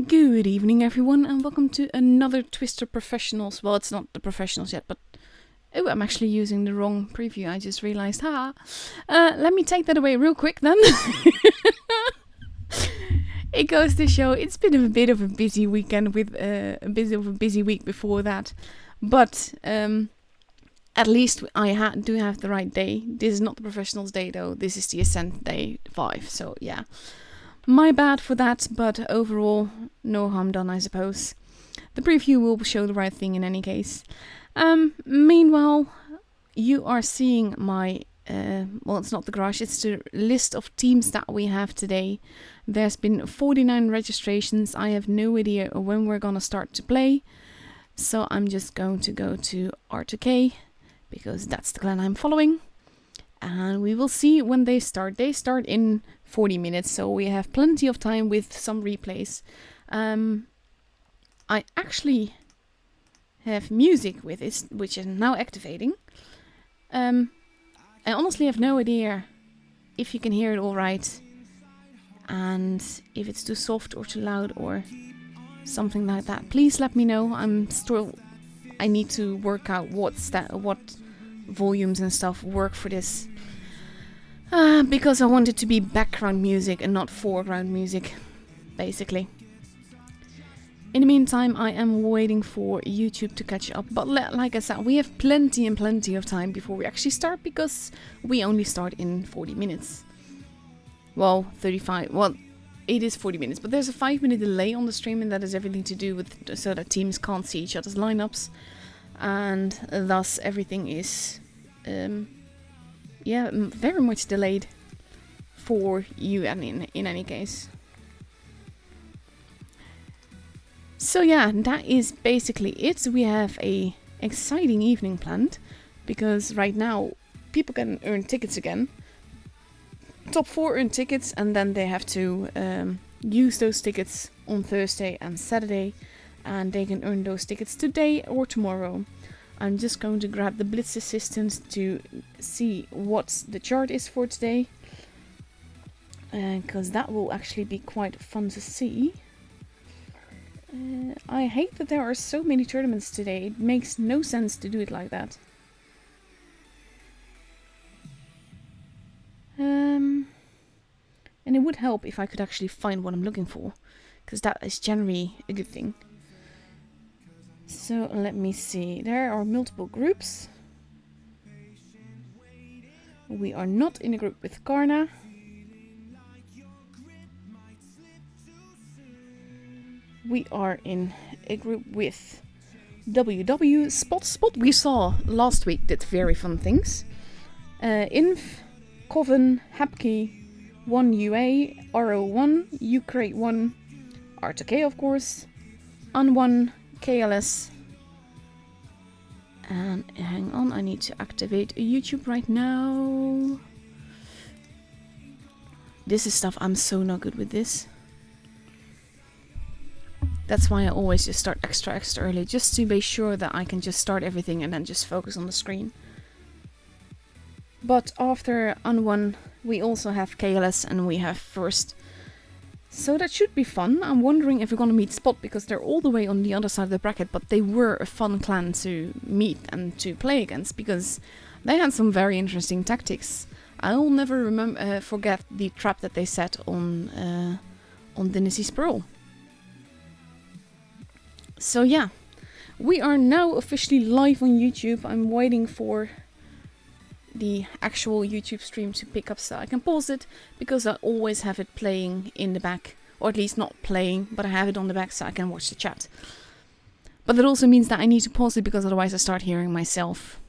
Good evening, everyone, and welcome to another Twister Professionals. Well, it's not the Professionals yet, but oh, I'm actually using the wrong preview. I just realized. Let me take that away real quick then. It goes to show it's been a bit of a busy weekend with a bit of a busy week before that, but at least I do have the right day. This is not the Professionals day though. This is the Ascent day 5. So yeah. My bad for that, but overall, no harm done, I suppose. The preview will show the right thing in any case. Meanwhile, you are seeing my, well, it's not the garage, it's the list of teams that we have today. There's been 49 registrations. I have no idea when we're gonna start to play. So I'm just going to go to R2K, because that's the clan I'm following. And we will see when they start. They start in 40 minutes, so we have plenty of time with some replays. I actually have music with it, which is now activating. I honestly have no idea if you can hear it all right, and if it's too soft or too loud or something like that. Please let me know. I need to work out what volumes and stuff work for this. Because I want it to be background music and not foreground music, basically. In the meantime, I am waiting for YouTube to catch up. But like I said, we have plenty of time before we actually start, because we only start in 40 minutes. Well, 35. Well, it is 40 minutes, but there's a 5-minute delay on the stream, and that has everything to do with so that teams can't see each other's lineups. And thus everything is very much delayed for you, and in any case. So yeah, that is basically it. We have a exciting evening planned, because right now people can earn tickets again. Top 4 earn tickets, and then they have to use those tickets on Thursday and Saturday, and they can earn those tickets today or tomorrow. I'm just going to grab the Blitz Assistant to see what the chart is for today, because that will actually be quite fun to see. I hate that there are so many tournaments today. It makes no sense to do it like that. And it would help if I could actually find what I'm looking for, because that is generally a good thing. So let me see. There are multiple groups. We are not in a group with Karna. We are in a group with WW. Spot we saw last week did very fun things. Inf, Coven, Hapke, 1UA, RO1, Ucrate1, R2K of course, Un1, KLS, and hang on, I need to activate YouTube right now. This is stuff I'm so not good with this. That's why I always just start extra early, just to be sure that I can just start everything and then just focus on the screen. But after Un1, we also have KLS and we have First. So that should be fun. I'm wondering if we're gonna meet Spot, because they're all the way on the other side of the bracket, but they were a fun clan to meet and to play against, because they had some very interesting tactics. I'll never forget the trap that they set on Dynasty's Pearl. So yeah, we are now officially live on YouTube. I'm waiting for the actual YouTube stream to pick up so I can pause it, because I always have it playing in the back, or at least not playing, but I have it on the back so I can watch the chat. But that also means that I need to pause it, because otherwise I start hearing myself.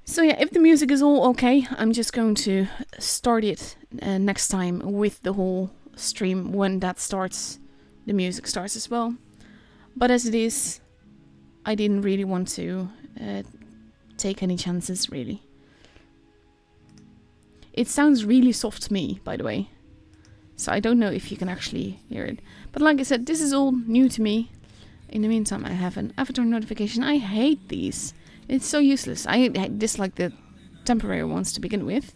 So yeah, if the music is all okay, I'm just going to start it next time with the whole stream. When that starts, the music starts as well. But as it is, I didn't really want to take any chances, really. It sounds really soft to me, by the way, so I don't know if you can actually hear it. But like I said, this is all new to me. In the meantime, I have an avatar notification. I hate these. It's so useless. I dislike the temporary ones to begin with.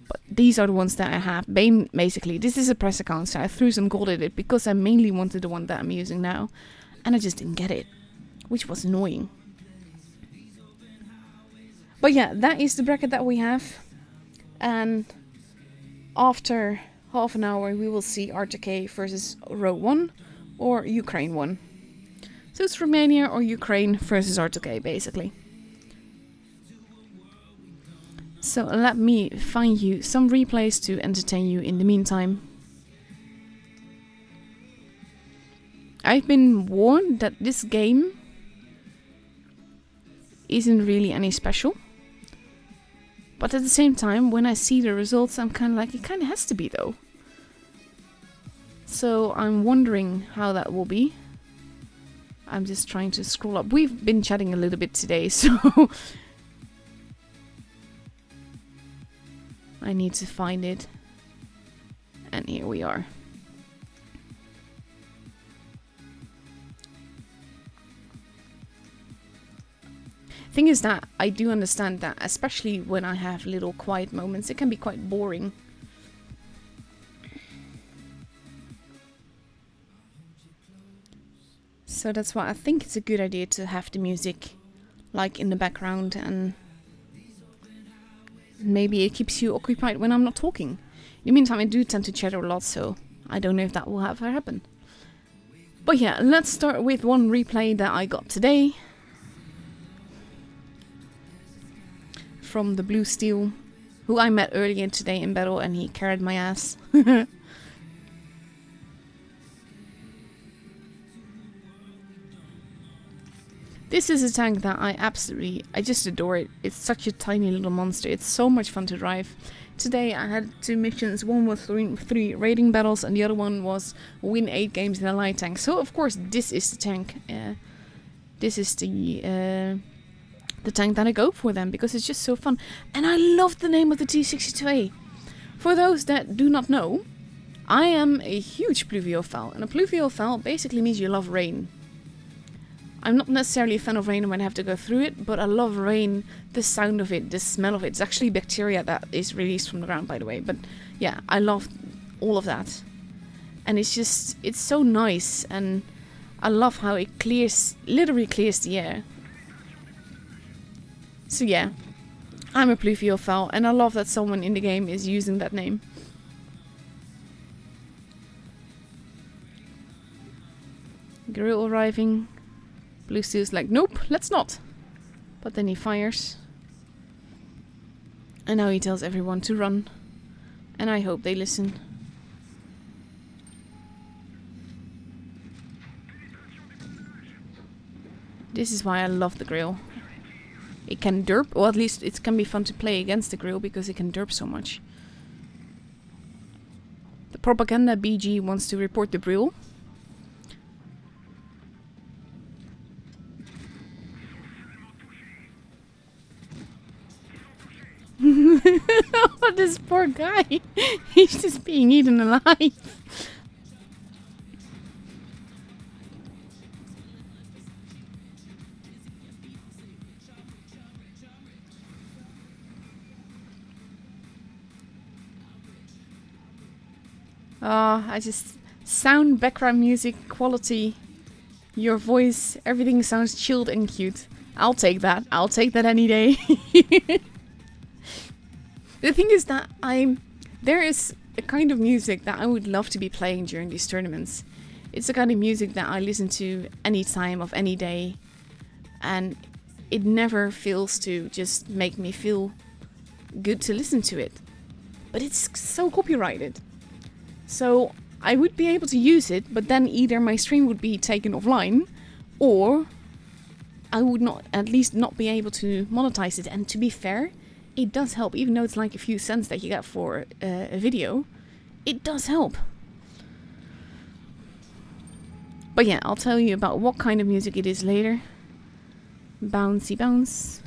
But these are the ones that I have. Basically, this is a press account, so I threw some gold at it because I mainly wanted the one that I'm using now. And I just didn't get it, which was annoying. But yeah, that is the bracket that we have. And after half an hour, we will see RTK versus row 1 or Ukraine 1. So it's Romania or Ukraine versus RTK, basically. So let me find you some replays to entertain you in the meantime. I've been warned that this game isn't really any special. But at the same time, when I see the results, I'm kind of like, it kind of has to be though. So I'm wondering how that will be. I'm just trying to scroll up. We've been chatting a little bit today, so I need to find it. And here we are. Thing is that I do understand that, especially when I have little quiet moments, it can be quite boring. So that's why I think it's a good idea to have the music like in the background, and maybe it keeps you occupied when I'm not talking. In the meantime, I do tend to chatter a lot, so I don't know if that will ever happen. But yeah, let's start with one replay that I got today. From the Blue Steel, who I met earlier today in battle, and he carried my ass. This is a tank that I just adore it. It's such a tiny little monster. It's so much fun to drive. Today I had 2 missions. One was three raiding battles, and the other one was win 8 games in a light tank. So of course this is the tank. This is the tank that I go for them, because it's just so fun. And I love the name of the T62A. For those that do not know, I am a huge pluviophile, and a pluviophile basically means you love rain. I'm not necessarily a fan of rain when I have to go through it, but I love rain, the sound of it, the smell of it. It's actually bacteria that is released from the ground, by the way. But yeah, I love all of that. And it's so nice, and I love how it literally clears the air. So yeah, I'm a pluviophile, and I love that someone in the game is using that name. Grill arriving. Blue Steel's like, nope, let's not. But then he fires. And now he tells everyone to run. And I hope they listen. This is why I love the grill. It can derp, or at least it can be fun to play against the grill because it can derp so much. The propaganda BG wants to report the grill. Oh, this poor guy. He's just being eaten alive. I just... sound, background music, quality, your voice, everything sounds chilled and cute. I'll take that. I'll take that any day. The thing is that there is a kind of music that I would love to be playing during these tournaments. It's the kind of music that I listen to any time of any day, and it never fails to just make me feel good to listen to it. But it's so copyrighted. So I would be able to use it, but then either my stream would be taken offline, or I would at least not be able to monetize it. And to be fair, it does help, even though it's like a few cents that you get for a video. It does help. But yeah, I'll tell you about what kind of music it is later. Bouncy bounce.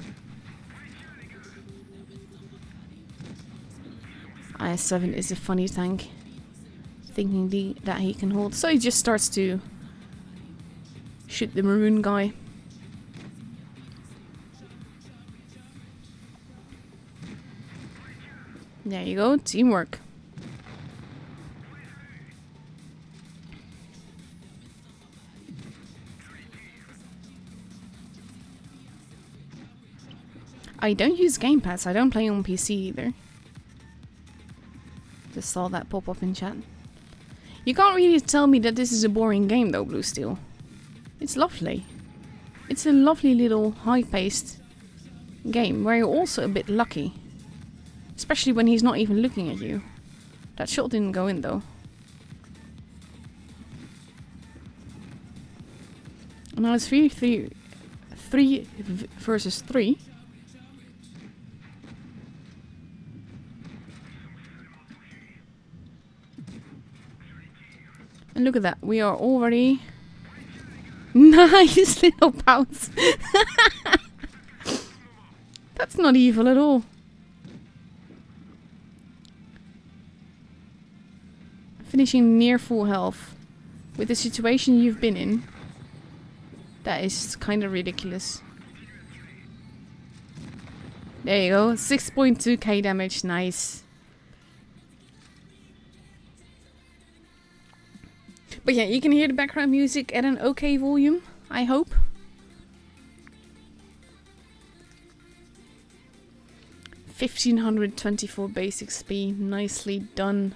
IS-7 is a funny tank. Thinking that he can hold. So he just starts to shoot the maroon guy. There you go, teamwork. I don't use gamepads, I don't play on PC either. Just saw that pop up in chat. You can't really tell me that this is a boring game though, Blue Steel. It's lovely. It's a lovely little high-paced game where you're also a bit lucky. Especially when he's not even looking at you. That shot didn't go in though. And now it's 3 versus 3. And look at that, we are already... Nice little bounce. That's not evil at all. Finishing near full health with the situation you've been in. That is kind of ridiculous. There you go, 6.2k damage, nice. But yeah, you can hear the background music at an okay volume, I hope. $1,524 basic speed, nicely done.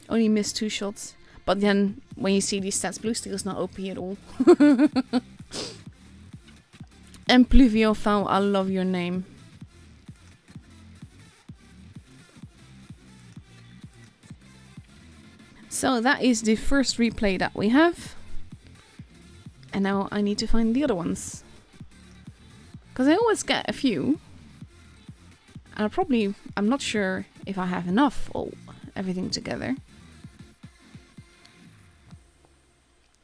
Only missed 2 shots. But then, when you see these stats, Blue Steel is not OP at all. And Pluviophile, I love your name. So that is the first replay that we have. And now I need to find the other ones. Because I always get a few. And I'm not sure if I have enough or everything together.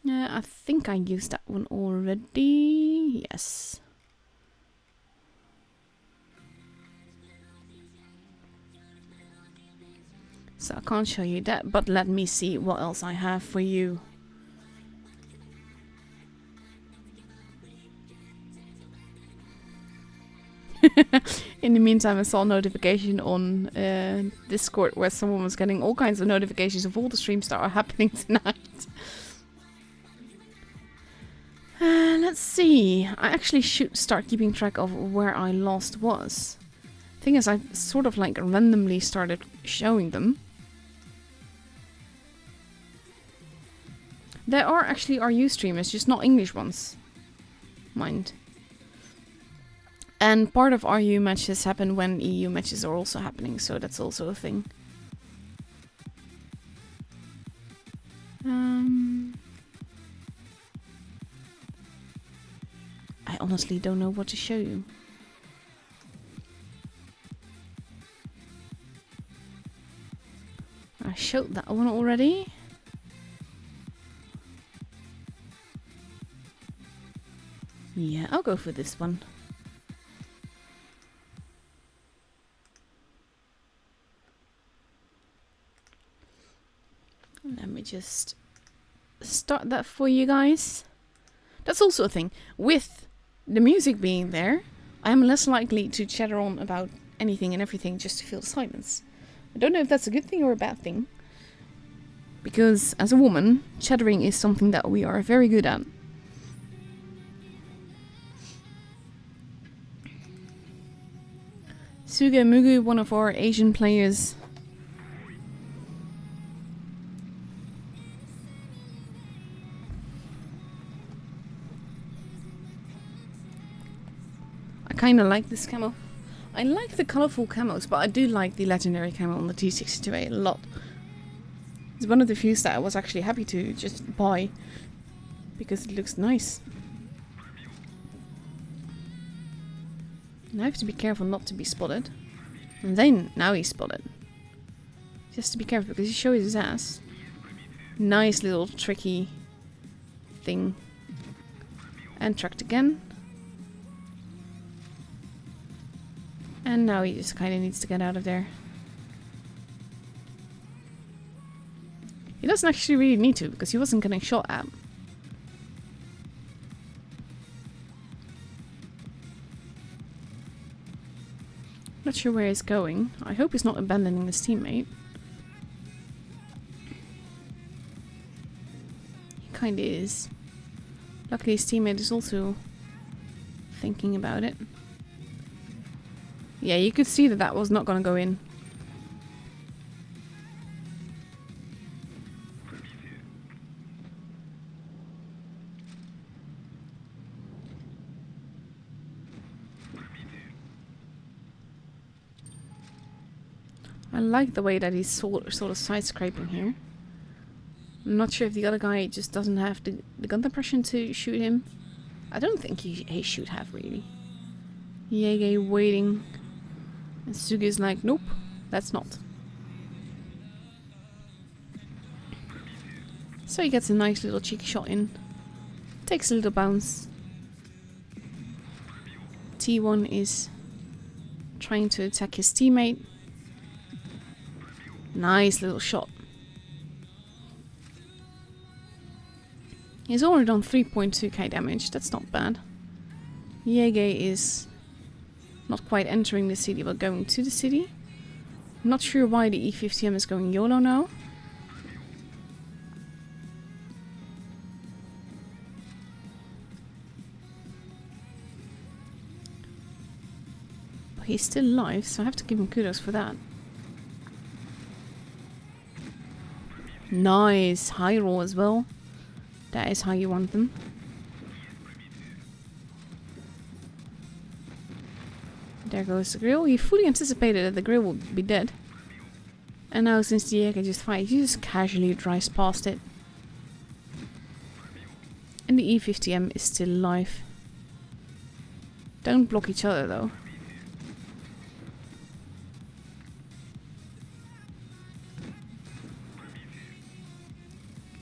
Yeah, I think I used that one already. Yes. So I can't show you that, but let me see what else I have for you. In the meantime, I saw a notification on Discord where someone was getting all kinds of notifications of all the streams that are happening tonight. Let's see. I actually should start keeping track of where I last was. Thing is, I sort of like randomly started showing them. There are actually RU streamers, just not English ones. Mind. And part of RU matches happen when EU matches are also happening, so that's also a thing. I honestly don't know what to show you. I showed that one already. Yeah, I'll go for this one. Let me just start that for you guys. That's also a thing. With the music being there, I am less likely to chatter on about anything and everything just to fill the silence. I don't know if that's a good thing or a bad thing. Because as a woman, chattering is something that we are very good at. Suga Mugu, one of our Asian players. I kinda like this camo. I like the colourful camos, but I do like the legendary camo on the T62A a lot. It's one of the few that I was actually happy to just buy because it looks nice. And I have to be careful not to be spotted. And then, now he's spotted. Just to be careful because he shows his ass. Nice little tricky thing. And tracked again. And now he just kind of needs to get out of there. He doesn't actually really need to because he wasn't getting shot at. Not sure where he's going. I hope he's not abandoning his teammate. He kinda is. Luckily his teammate is also thinking about it. Yeah, you could see that that was not gonna go in. I like the way that he's sort of side-scraping here. I'm not sure if the other guy just doesn't have the gun depression to shoot him. I don't think he should have, really. Yege waiting. And Sugi is like, nope, that's not. So he gets a nice little cheeky shot in. Takes a little bounce. T1 is trying to attack his teammate. Nice little shot. He's already done 3.2k damage, that's not bad. Yege is not quite entering the city, but going to the city. I'm not sure why the E50M is going YOLO now. But he's still alive, so I have to give him kudos for that. Nice, high roll as well. That is how you want them. There goes the grill. He fully anticipated that the grill would be dead. And now since the Jäger just fired, he just casually drives past it. And the E50M is still alive. Don't block each other though.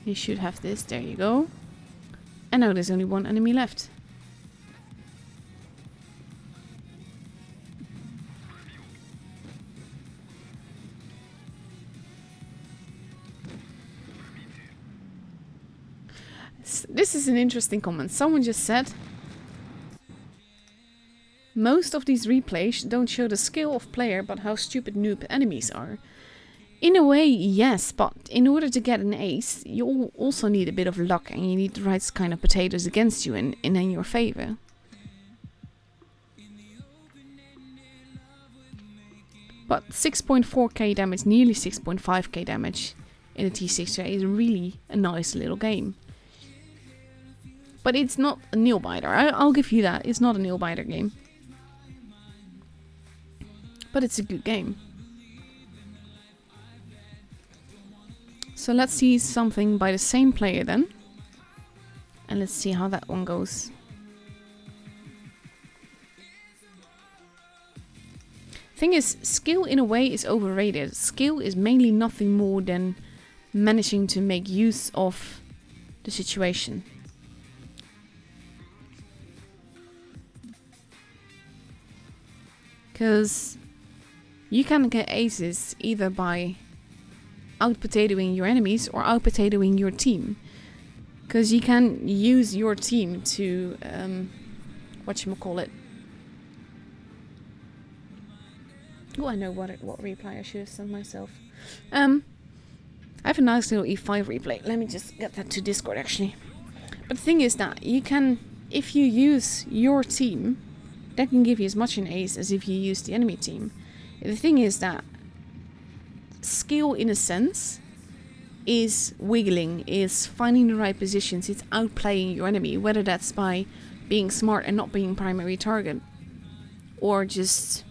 You should have this. There you go. And now there's only one enemy left. This is an interesting comment. Someone just said, most of these replays don't show the skill of player, but how stupid noob enemies are. In a way, yes, but in order to get an ace, you also need a bit of luck and you need the right kind of potatoes against you and in your favor. But 6.4k damage, nearly 6.5k damage in the T6 is really a nice little game. But it's not a nail-biter, I'll give you that, it's not a nail-biter game. But it's a good game. So let's see something by the same player then. And let's see how that one goes. Thing is, skill in a way is overrated. Skill is mainly nothing more than managing to make use of the situation. Because you can get aces either by out-potatoing your enemies or out-potatoing your team. Because you can use your team to, whatchamacallit. Oh, I know what replay I should have sent myself. I have a nice little E5 replay. Let me just get that to Discord actually. But the thing is that you can, if you use your team, that can give you as much an ace as if you use the enemy team. The thing is that skill, in a sense, is wiggling, is finding the right positions, it's outplaying your enemy, whether that's by being smart and not being primary target, or just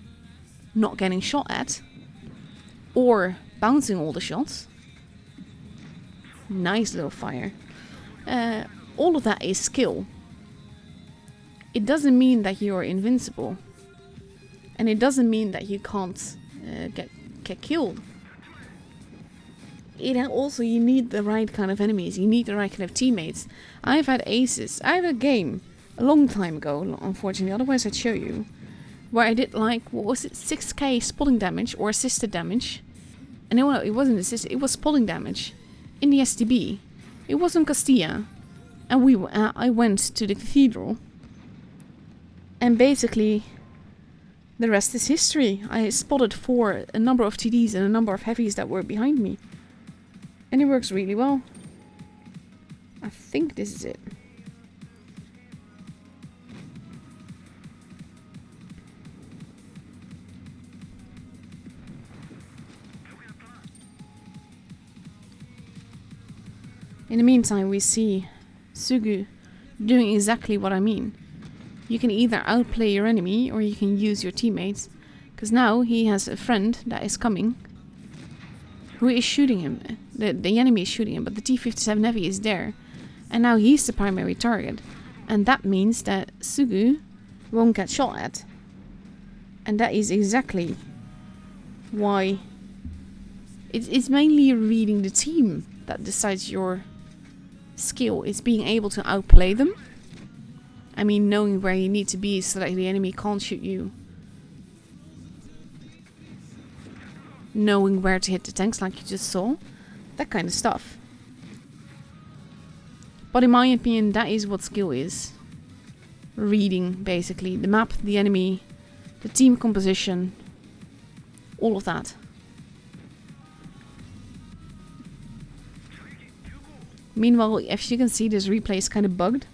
not getting shot at, or bouncing all the shots. Nice little fire. All of that is skill. It doesn't mean that you're invincible, and it doesn't mean that you can't get killed. Also, you need the right kind of enemies. You need the right kind of teammates. I've had aces. I had a game a long time ago, unfortunately. Otherwise, I'd show you. Where I did like, what was it? 6k spotting damage or assisted damage. And no, it wasn't assisted. It was spotting damage in the STB. It was on Castilla. And I went to the cathedral. And basically, the rest is history. I spotted a number of TDs and a number of heavies that were behind me. And it works really well. I think this is it. In the meantime, we see Sugu doing exactly what I mean. You can either outplay your enemy or you can use your teammates. Because now he has a friend that is coming who is shooting him. The enemy is shooting him, but the T-57 Heavy is there. And now he's the primary target. And that means that Sugu won't get shot at. And that is exactly why it's mainly reading the team that decides your skill. It's being able to outplay them. I mean, knowing where you need to be so that the enemy can't shoot you. Knowing where to hit the tanks like you just saw. That kind of stuff. But in my opinion, that is what skill is. Reading, basically. The map, the enemy, the team composition. All of that. Meanwhile, as you can see, this replay is kind of bugged.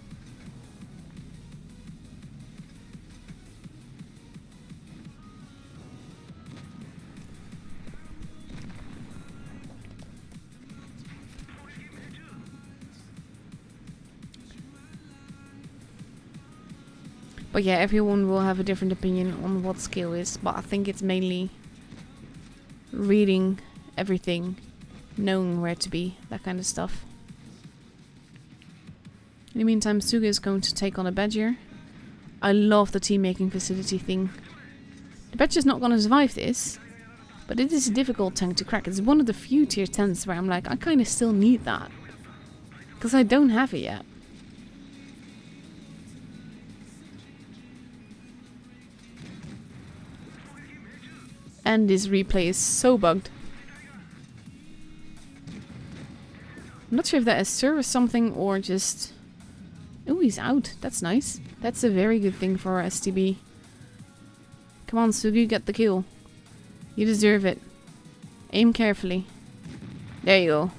But yeah, everyone will have a different opinion on what skill is, but I think it's mainly reading everything, knowing where to be, that kind of stuff. In the meantime, Suga is going to take on a Badger. I love the team making facility thing. The Badger's not going to survive this, but it is a difficult tank to crack. It's one of the few tier 10s where I'm like, I kind of still need that. Because I don't have it yet. And this replay is so bugged. I'm not sure if that is service something or just... Oh, he's out. That's nice. That's a very good thing for our STB. Come on, Sugu, get the kill. You deserve it. Aim carefully. There you go.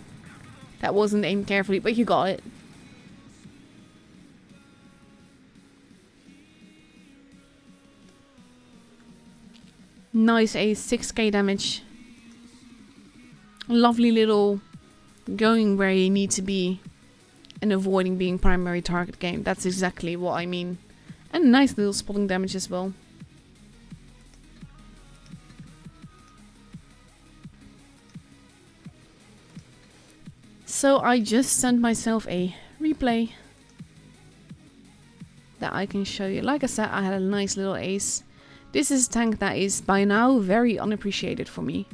That wasn't aimed carefully, but you got it. Nice ace, 6k damage. Lovely little going where you need to be and avoiding being primary target game. That's exactly what I mean. And nice little spotting damage as well. So I just sent myself a replay that I can show you. Like I said, I had a nice little ace. This is a tank that is by now very unappreciated for me.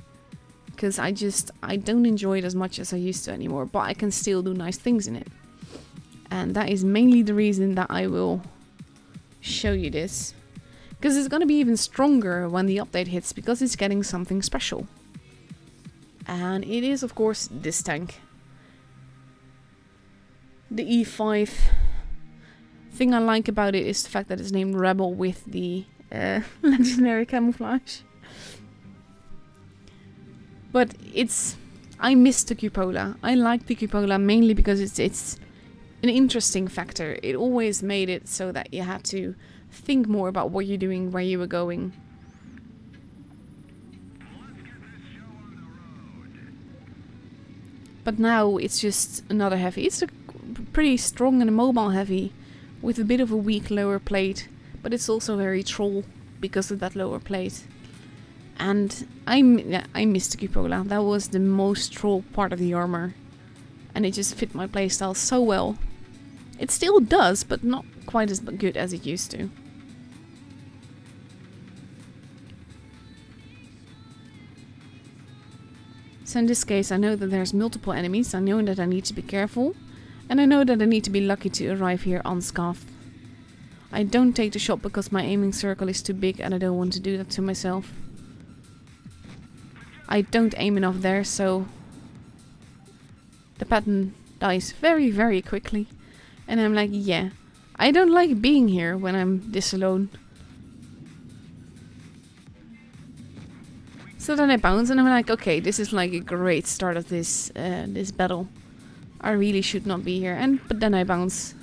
Because I don't enjoy it as much as I used to anymore. But I can still do nice things in it. And that is mainly the reason that I will show you this. Because it's going to be even stronger when the update hits. Because it's getting something special. And it is of course this tank. The E5. Thing I like about it is the fact that it's named Rebel with the legendary camouflage. But I miss the cupola. I like the cupola mainly because it's an interesting factor. It always made it so that you had to think more about what you're doing, where you were going. But now it's just another heavy. It's a pretty strong and mobile heavy with a bit of a weak lower plate, but it's also very troll because of that lower plate. And I missed the cupola. That was the most troll part of the armor, and it just fit my playstyle so well. It still does, but not quite as good as it used to. So in this case, I know that there's multiple enemies. I know that I need to be careful. And I know that I need to be lucky to arrive here unscathed. I don't take the shot because my aiming circle is too big and I don't want to do that to myself. I don't aim enough there, so the pattern dies very, very quickly. And I'm like, yeah, I don't like being here when I'm this alone. So then I bounce and I'm like, okay, this is like a great start of this this battle. I really should not be here. But then I bounce.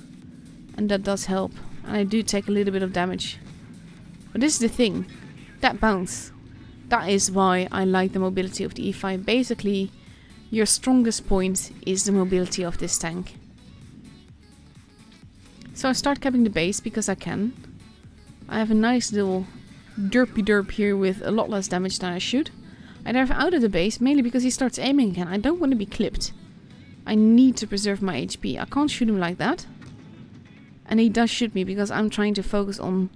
And that does help. And I do take a little bit of damage. But this is the thing. That bounce. That is why I like the mobility of the E5. Basically, your strongest point is the mobility of this tank. So I start capping the base because I can. I have a nice little derpy derp here with a lot less damage than I should. I dive out of the base mainly because he starts aiming again. I don't want to be clipped. I need to preserve my HP. I can't shoot him like that. And he does shoot me because I'm trying to focus on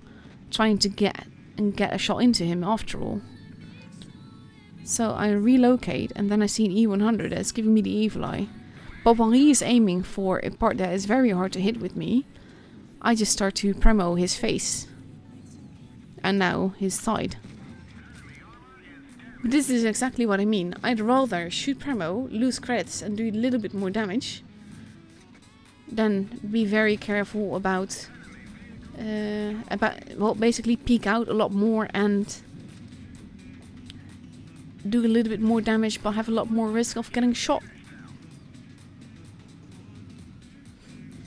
trying to get a shot into him after all. So I relocate and then I see an E100 that's giving me the evil eye. But while he is aiming for a part that is very hard to hit with me, I just start to premo his face. And now his side. But this is exactly what I mean. I'd rather shoot premo, lose credits and do a little bit more damage. Then be very careful about well, basically peek out a lot more and do a little bit more damage but have a lot more risk of getting shot.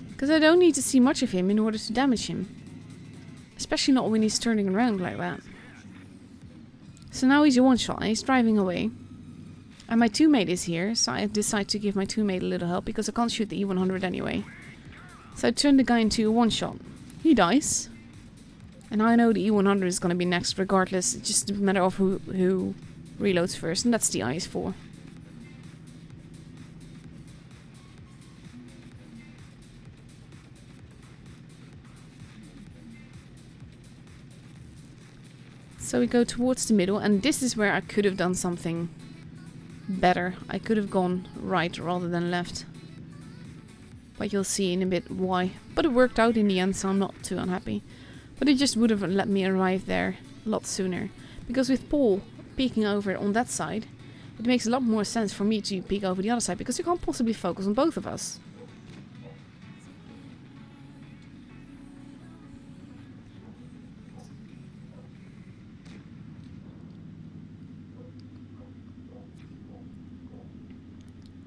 Because I don't need to see much of him in order to damage him. Especially not when he's turning around like that. So now he's a one-shot and he's driving away. And my two-mate is here, so I decide to give my two-mate a little help because I can't shoot the E100 anyway. So I turn the guy into a one-shot. He dies. And I know the E100 is going to be next regardless. It's just a matter of who reloads first, and that's the IS-4. So we go towards the middle, and this is where I could have done something better. I could have gone right rather than left. But you'll see in a bit why. But it worked out in the end, so I'm not too unhappy. But it just would have let me arrive there a lot sooner. Because with Paul peeking over on that side, it makes a lot more sense for me to peek over the other side, because you can't possibly focus on both of us.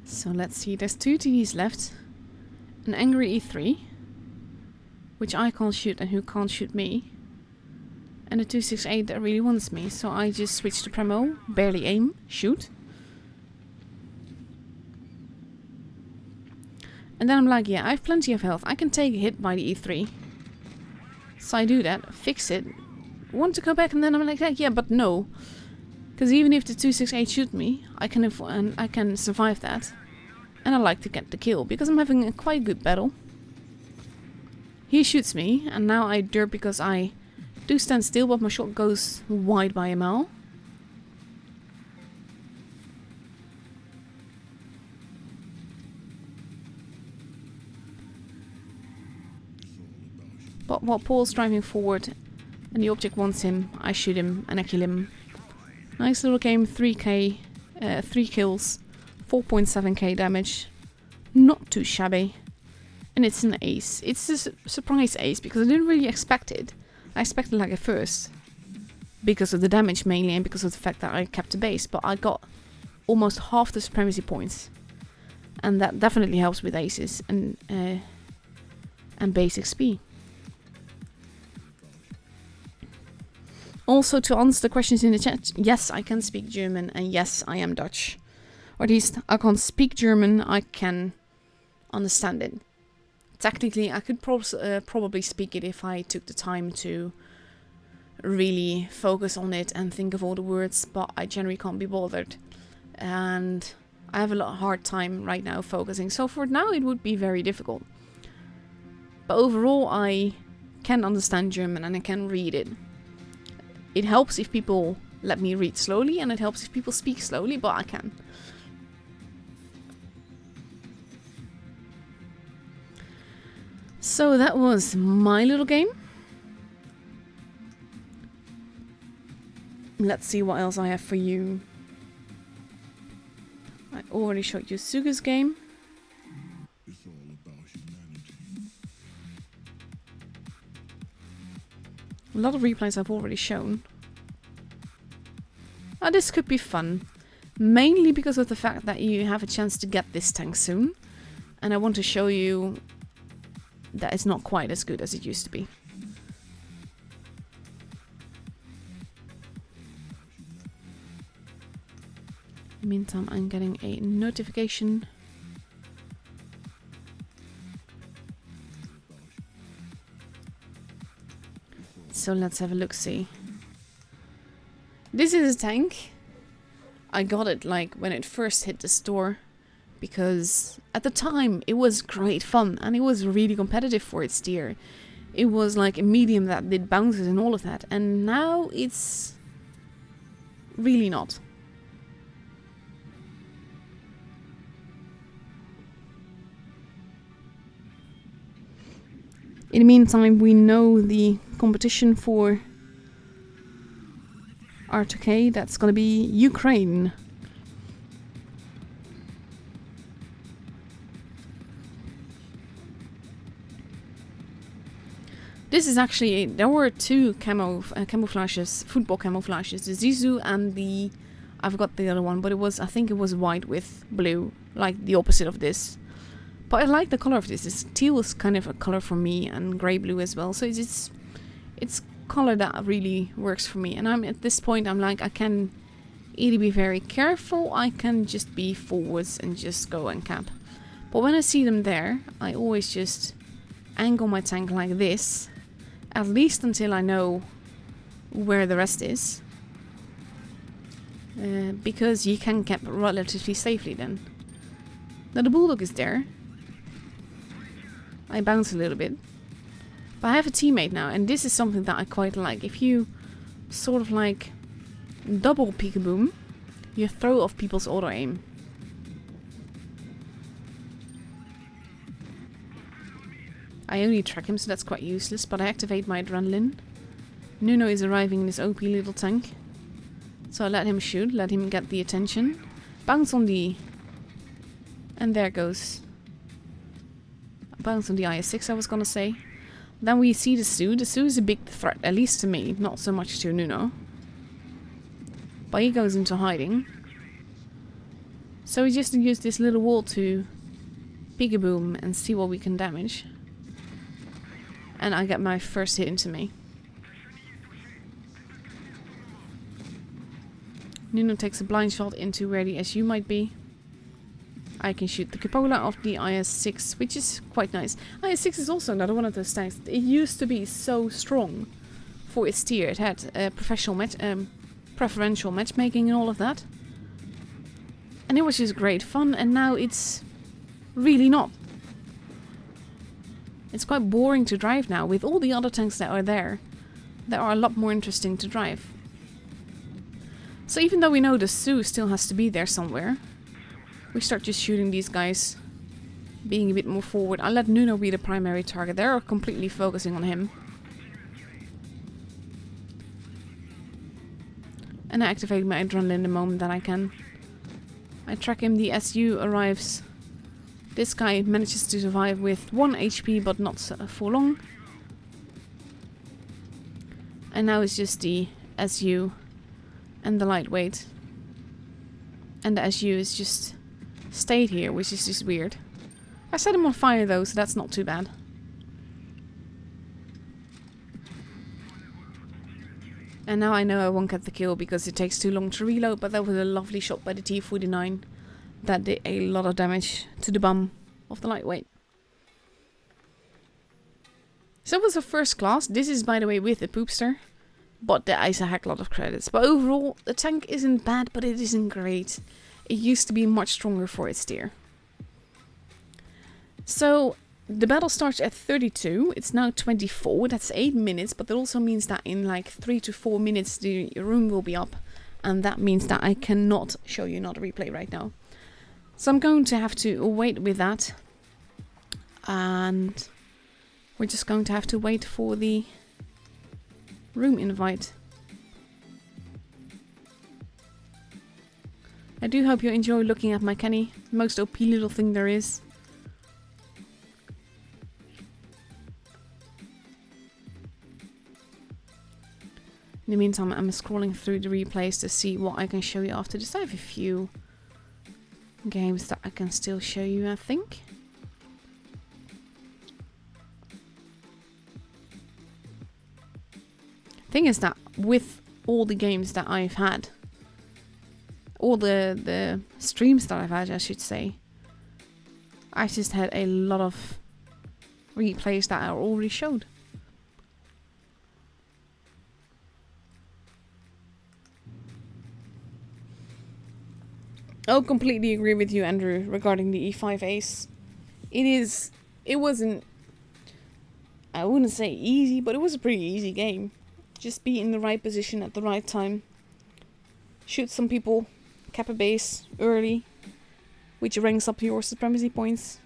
So let's see, there's two TDs left. An angry E3, which I can't shoot and who can't shoot me. And a 268 that really wants me, so I just switch to Premo, barely aim, shoot. And then I'm like, yeah, I have plenty of health, I can take a hit by the E3. So I do that, fix it, want to go back, and then I'm like, yeah, but no. Because even if the 268 shoot me, I can survive that. And I like to get the kill, because I'm having a quite good battle. He shoots me, and now I derp because I do stand still, but my shot goes wide by a mile. But while Paul's driving forward, and the object wants him, I shoot him, and I kill him. Nice little game, 3k, 3 kills. 4.7k damage. Not too shabby. And it's an ace. It's a surprise ace because I didn't really expect it. I expected like a first. Because of the damage mainly and because of the fact that I kept the base. But I got almost half the supremacy points. And that definitely helps with aces and base XP. Also, to answer the questions in the chat, yes, I can speak German and yes, I am Dutch. Or at least I can't speak German, I can understand it. Technically, I could probably speak it if I took the time to really focus on it and think of all the words, but I generally can't be bothered. And I have a hard time right now focusing, so for now it would be very difficult. But overall, I can understand German and I can read it. It helps if people let me read slowly, and it helps if people speak slowly, but I can. So that was my little game. Let's see what else I have for you. I already showed you Suga's game. It's all about humanity. A lot of replays I've already shown. This could be fun. Mainly because of the fact that you have a chance to get this tank soon. And I want to show you that it's not quite as good as it used to be. In the meantime, I'm getting a notification. So let's have a look-see. This is a tank. I got it like when it first hit the store, because at the time it was great fun and it was really competitive for its tier. It was like a medium that did bounces and all of that, and now it's really not. In the meantime, we know the competition for R2K, that's gonna be Ukraine. This is actually, there were two camouflages, football camouflages, the Zizou and the, I forgot the other one, but it was, I think it was white with blue, like the opposite of this. But I like the color of this. This teal is kind of a color for me, and grey blue as well. So it's color that really works for me. And I'm at this point, I'm like, I can either be very careful, I can just be forwards and just go and camp. But when I see them there, I always just angle my tank like this, at least until I know where the rest is. Because you can camp relatively safely then. Now the bulldog is there. I bounce a little bit. But I have a teammate now, and this is something that I quite like. If you sort of like double peekaboo, you throw off people's auto aim. I only track him, so that's quite useless, but I activate my adrenaline. Nuno is arriving in this OP little tank. So I let him shoot, let him get the attention. Bounce on the... And there goes. Bounce on the IS-6, I was gonna say. Then we see the Sioux. The Sioux is a big threat, at least to me, not so much to Nuno. But he goes into hiding. So we just use this little wall to peekaboom and see what we can damage. And I get my first hit into me. Nuno takes a blind shot into where the SU might be. I can shoot the cupola of the IS-6, which is quite nice. IS-6 is also another one of those tanks. It used to be so strong for its tier. It had preferential matchmaking and all of that. And it was just great fun, and now it's really not. It's quite boring to drive now. With all the other tanks that are there, they are a lot more interesting to drive. So even though we know the Sioux still has to be there somewhere, we start just shooting these guys, being a bit more forward. I let Nuno be the primary target. They're completely focusing on him. And I activate my adrenaline the moment that I can. I track him, the SU arrives. This guy manages to survive with 1 HP, but not for long. And now it's just the SU and the lightweight. And the SU is just stayed here, which is just weird. I set him on fire though, so that's not too bad. And now I know I won't get the kill because it takes too long to reload, but that was a lovely shot by the T-49 that did a lot of damage to the bum of the lightweight. So it was a first class. This is, by the way, with the poopster, but there is a heck lot of credits. But overall, the tank isn't bad, but it isn't great. It used to be much stronger for its tier. So the battle starts at 32. It's now 24. That's 8 minutes, but that also means that in like 3 to 4 minutes the room will be up. And that means that I cannot show you another replay right now. So I'm going to have to wait with that. And we're just going to have to wait for the room invite. I do hope you enjoy looking at my Kenny, most OP little thing there is. the meantime, I'm scrolling through the replays to see what I can show you after this. I have a few games that I can still show you, I think. Thing is that with all the games that I've had, all the streams that I've had, I should say, I just had a lot of replays that I already showed. I'll completely agree with you, Andrew, regarding the E5 ace. It wasn't, I wouldn't say easy, but it was a pretty easy game. Just be in the right position at the right time. Shoot some people, cap a base early, which ranks up your supremacy points.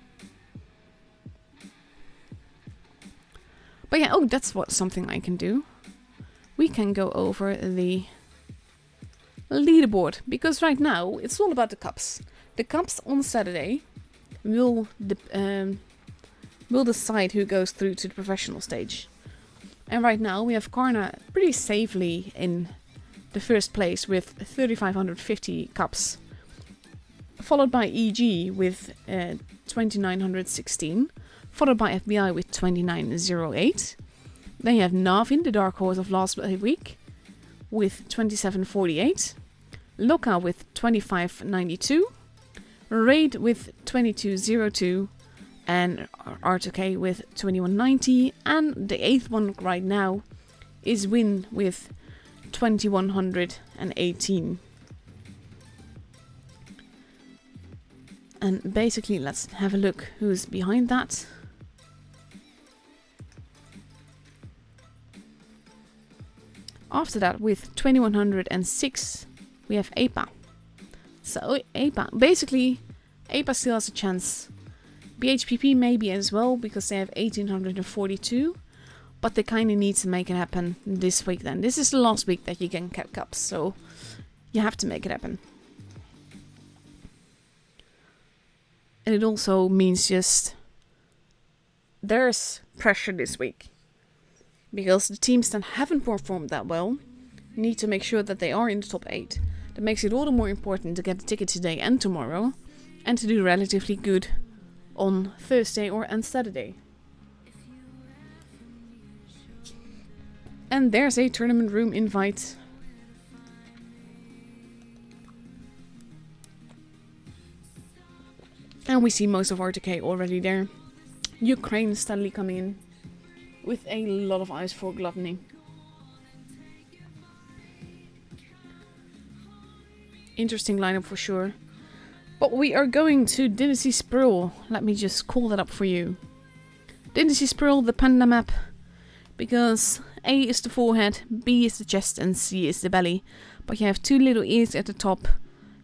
But yeah, oh, that's something I can do. We can go over the leaderboard, because right now it's all about the cups. The cups on Saturday will decide who goes through to the professional stage. And right now we have Karna pretty safely in the first place with 3,550 cups, followed by EG with 2,916, followed by FBI with 2,908. Then you have Navin, the dark horse of last week, with 2748, Loka with 2592, Raid with 2202, and R2K with 2190, and the 8th one right now is Win with 2118. And basically, let's have a look who's behind that. After that, with 2106, we have APA. So APA, basically, APA still has a chance. BHPP maybe as well, because they have 1842, but they kind of need to make it happen this week then. This is the last week that you can get cups, so you have to make it happen. And it also means just there's pressure this week, because the teams that haven't performed that well need to make sure that they are in the top 8. That makes it all the more important to get the ticket today and tomorrow, and to do relatively good on Thursday and Saturday. And there's a tournament room invite. And we see most of R2K already there. Ukraine steadily coming in with a lot of eyes for Gluttony. Interesting lineup for sure. But we are going to Dynasty Sprawl. Let me just call that up for you. Dynasty Sprawl, the panda map. Because A is the forehead, B is the chest, and C is the belly. But you have 2 little ears at the top.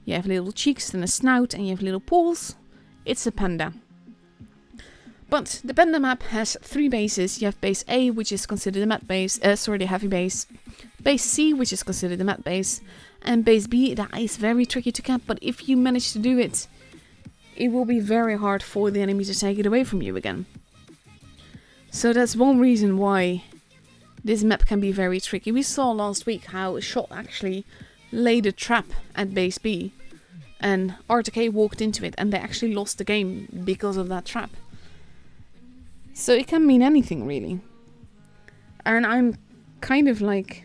You have little cheeks and a snout, and you have little paws. It's a panda. But the panda map has 3 bases. You have base A, which is considered the mat base, the heavy base. Base C, which is considered the mat base. And base B, that is very tricky to cap, but if you manage to do it, it will be very hard for the enemy to take it away from you again. So that's one reason why this map can be very tricky. We saw last week how Shot actually laid a trap at base B, and R2K walked into it, and they actually lost the game because of that trap. So it can mean anything, really. And I'm kind of like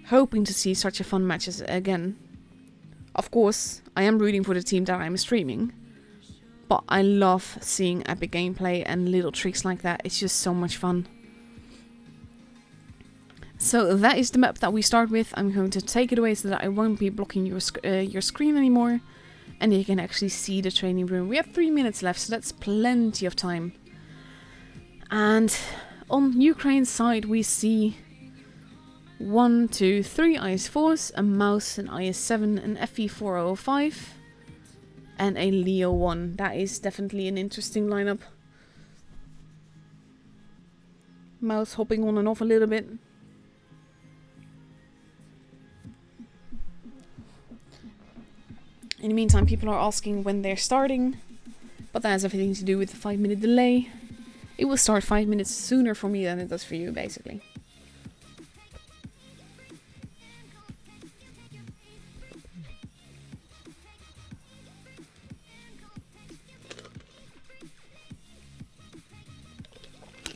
hoping to see such a fun matches again. Of course, I am rooting for the team that I'm streaming, but I love seeing epic gameplay and little tricks like that. It's just so much fun. So that is the map that we start with. I'm going to take it away so that I won't be blocking your screen anymore, and you can actually see the training room. We have 3 minutes left, so that's plenty of time. And on Ukraine's side, we see 1, 2, 3 IS-4s, a Mouse, an IS-7, an FE-405, and a Leo 1. That is definitely an interesting lineup. Mouse hopping on and off a little bit. In the meantime, people are asking when they're starting, but that has everything to do with the 5-minute delay. It will start 5 minutes sooner for me than it does for you, basically.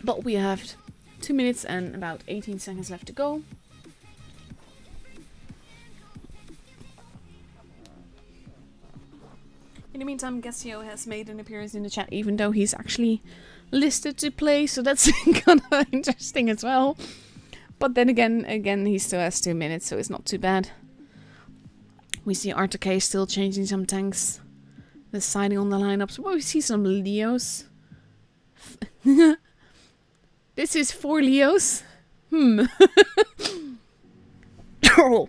But we have 2 minutes and about 18 seconds left to go. In the meantime, Gassio has made an appearance in the chat, even though he's actually listed to play, so that's kind of interesting as well. But then again, he still has 2 minutes, so it's not too bad. We see RTK still changing some tanks, deciding on the lineups. Well, we see some Leos. This is 4 Leos. Oh.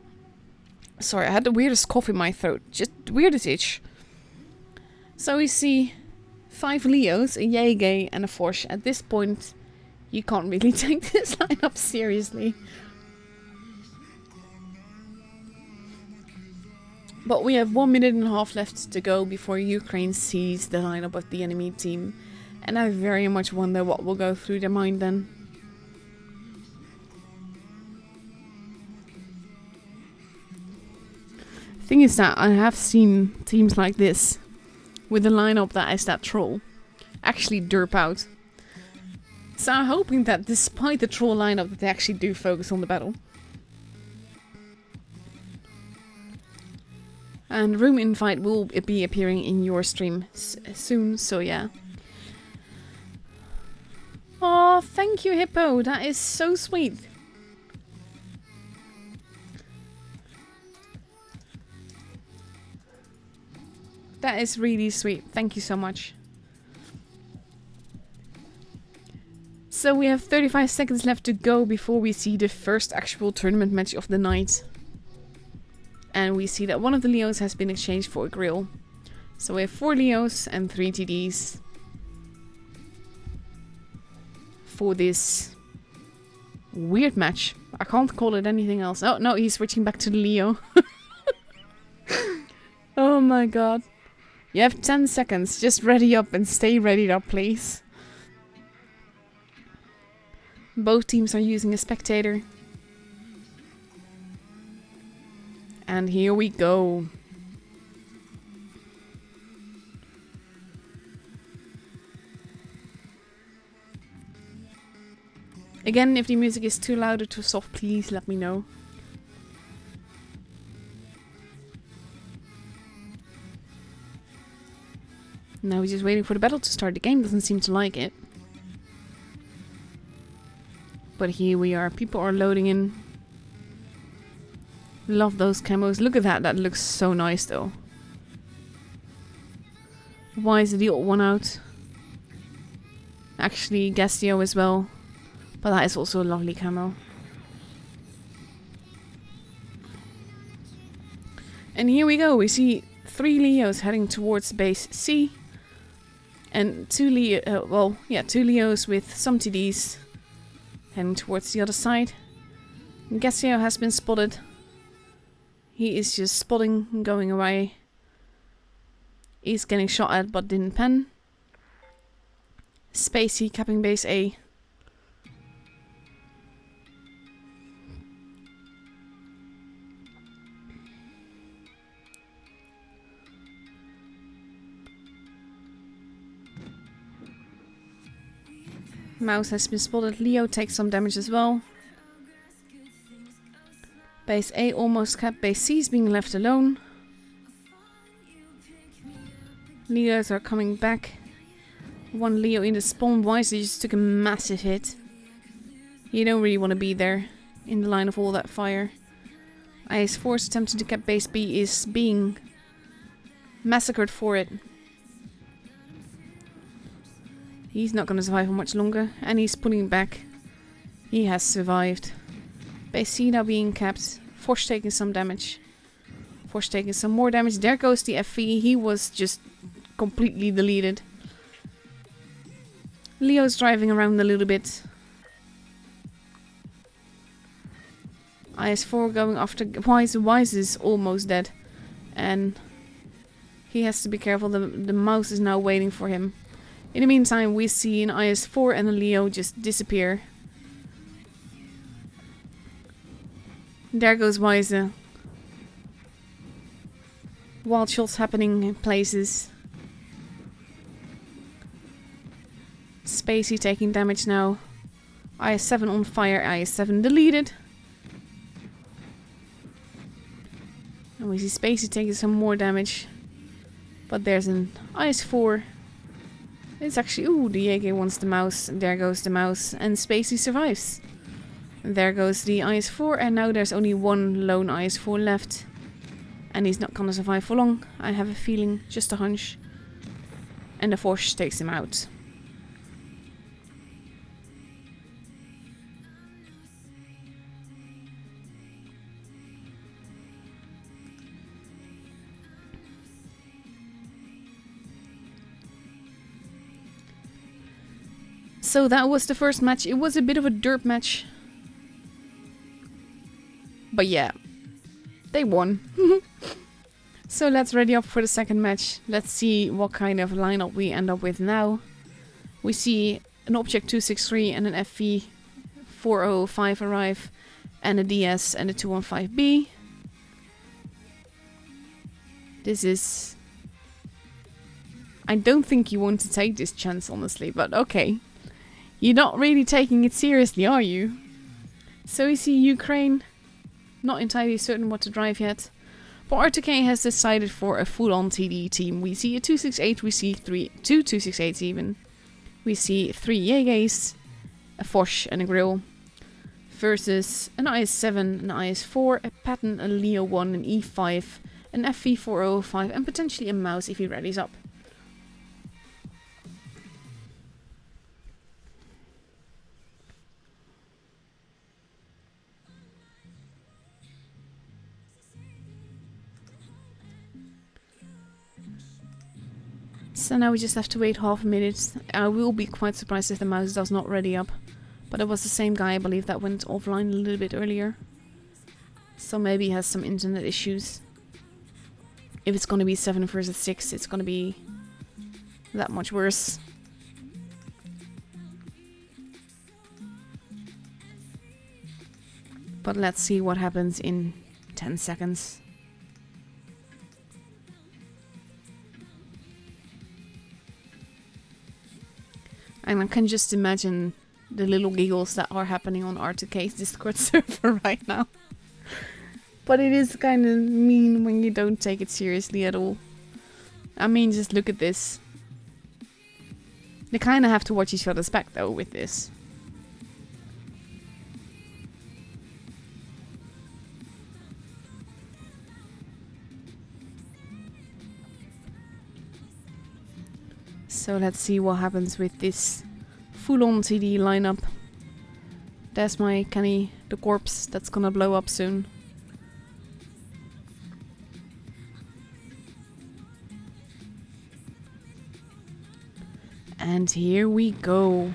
Sorry, I had the weirdest cough in my throat. Just the weirdest itch. So we see 5 Leos, a Yege and a Forsh. At this point, you can't really take this lineup seriously. But we have 1 minute and a half left to go before Ukraine sees the lineup of the enemy team. And I very much wonder what will go through their mind then. Thing is that I have seen teams like this, with a lineup that is that troll, actually derp out. So I'm hoping that despite the troll lineup that they actually do focus on the battle. And room invite will be appearing in your stream soon, so yeah. Oh, thank you, Hippo. That is so sweet. That is really sweet. Thank you so much. So we have 35 seconds left to go before we see the first actual tournament match of the night. And we see that one of the Leos has been exchanged for a grill. So we have 4 Leos and 3 TDs. For this weird match. I can't call it anything else. Oh no, he's switching back to the Leo. Oh my god. You have 10 seconds. Just ready up and stay ready up, please. Both teams are using a spectator. And here we go. Again, if the music is too loud or too soft, please let me know. Now he's just waiting for the battle to start. The game doesn't seem to like it. But here we are. People are loading in. Love those camos. Look at that. That looks so nice though. Why is the old one out? Actually, Gastio as well. But that is also a lovely camo. And here we go. We see 3 Leos heading towards base C. And 2 Leos with some TDs heading towards the other side. Gastio has been spotted. He is just spotting and going away. He's getting shot at but didn't pen. Spacey capping base A. Mouse has been spotted. Leo takes some damage as well. Base A almost capped. Base C is being left alone. Leos are coming back. 1 Leo in the spawn. Wisely just took a massive hit. You don't really want to be there in the line of all that fire. IS-4 attempting to cap base B is being massacred for it. He's not going to survive for much longer. And he's pulling back. He has survived. Base C now being capped. Force taking some damage. Force taking some more damage. There goes the FV. He was just completely deleted. Leo's driving around a little bit. IS-4 going after Wise. Wise is almost dead. And he has to be careful. The mouse is now waiting for him. In the meantime, we see an IS-4 and a Leo just disappear. There goes Wise. Wild shots happening in places. Spacey taking damage now. IS7 on fire, IS7 deleted. And we see Spacey taking some more damage. But there's an IS4. It's actually... Ooh, the Jaeger wants the mouse. There goes the mouse. And Spacey survives. There goes the IS4. And now there's only one lone IS4 left. And he's not gonna survive for long. I have a feeling. Just a hunch. And the Force takes him out. So that was the first match. It was a bit of a derp match. But yeah, they won. So let's ready up for the second match. Let's see what kind of lineup we end up with now. We see an Object 263 and an FV 405 arrive. And a DS and a 215B. This is... I don't think you want to take this chance, honestly, but okay. You're not really taking it seriously, are you? So we see Ukraine. Not entirely certain what to drive yet. But RTK has decided for a full-on TD team. We see a 268, we see two 268s even. We see 3 Jaegers, a Foch and a Grill. Versus an IS-7, an IS-4, a Patton, a Leo 1, an E5, an FV405 and potentially a mouse if he readies up. So now we just have to wait half a minute. I will be quite surprised if the mouse does not ready up. But it was the same guy, I believe, that went offline a little bit earlier. So maybe he has some internet issues. If it's gonna be 7 versus 6, it's gonna be that much worse. But let's see what happens in 10 seconds. And I can just imagine the little giggles that are happening on R2K's Discord server right now. But it is kind of mean when you don't take it seriously at all. I mean, just look at this. They kind of have to watch each other's back though with this. So let's see what happens with this full-on TD lineup. There's my Kenny, the corpse that's gonna blow up soon. And here we go.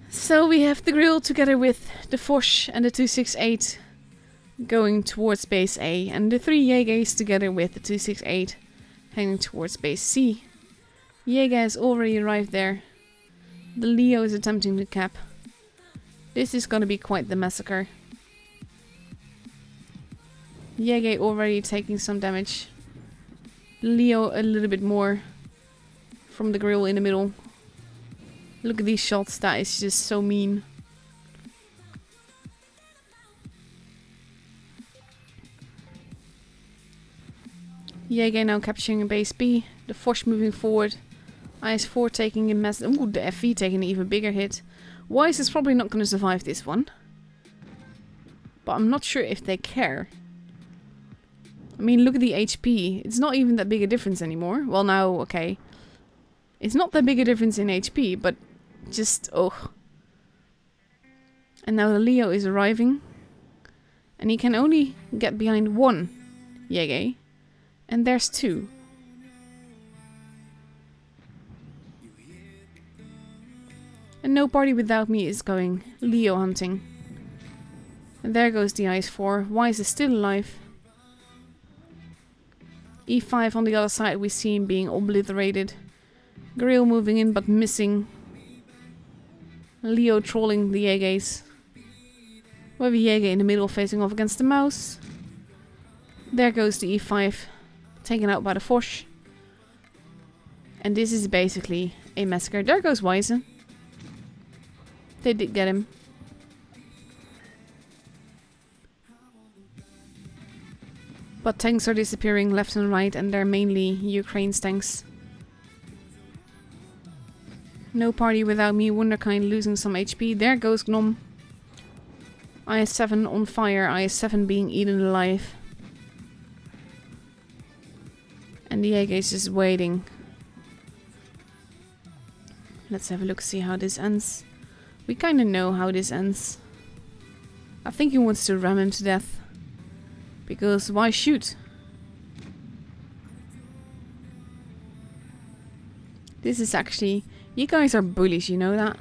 So we have the Grill together with the Foch and the 268 going towards base A, and the 3 Jaegers together with the 268 heading towards base C. Jaeger has already arrived there. The Leo is attempting to cap. This is gonna be quite the massacre. Jaeger already taking some damage. Leo a little bit more from the Grill in the middle. Look at these shots, that is just so mean. Jaeger now capturing base B. The Foch moving forward. IS-4 taking a mess. Ooh, the FV taking an even bigger hit. Wise is probably not going to survive this one. But I'm not sure if they care. I mean, look at the HP. It's not even that big a difference anymore. Well, now, okay. It's not that big a difference in HP, but just, oh. And now the Leo is arriving. And he can only get behind one Jaeger. And there's 2. And no party without me is going Leo hunting. And there goes the IS-4. Wise is still alive. E5 on the other side, we see him being obliterated. Grill moving in but missing. Leo trolling the Jaegers. We have a Jaeger in the middle facing off against the mouse. There goes the E5. taken out by the Foch. And this is basically a massacre. There goes Wise. They did get him. But tanks are disappearing left and right, and they're mainly Ukraine's tanks. No party without me. Wunderkind losing some HP. There goes Gnom. IS-7 on fire. IS-7 being eaten alive. And the Aegis is just waiting. Let's have a look, see how this ends. We kind of know how this ends. I think he wants to ram him to death. Because why shoot? This is actually... You guys are bullies, you know that?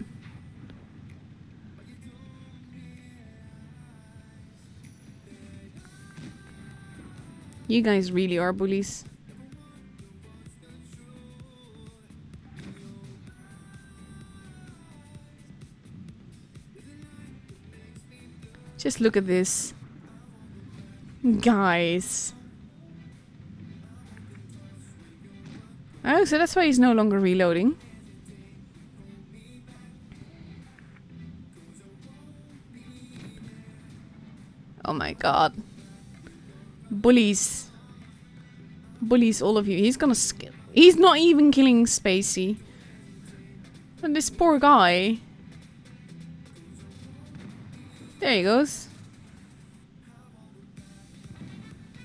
You guys really are bullies. Just look at this. Guys. Oh, so that's why he's no longer reloading. Oh my god. Bullies. Bullies, all of you. He's gonna skip. He's not even killing Spacey. And this poor guy. There he goes.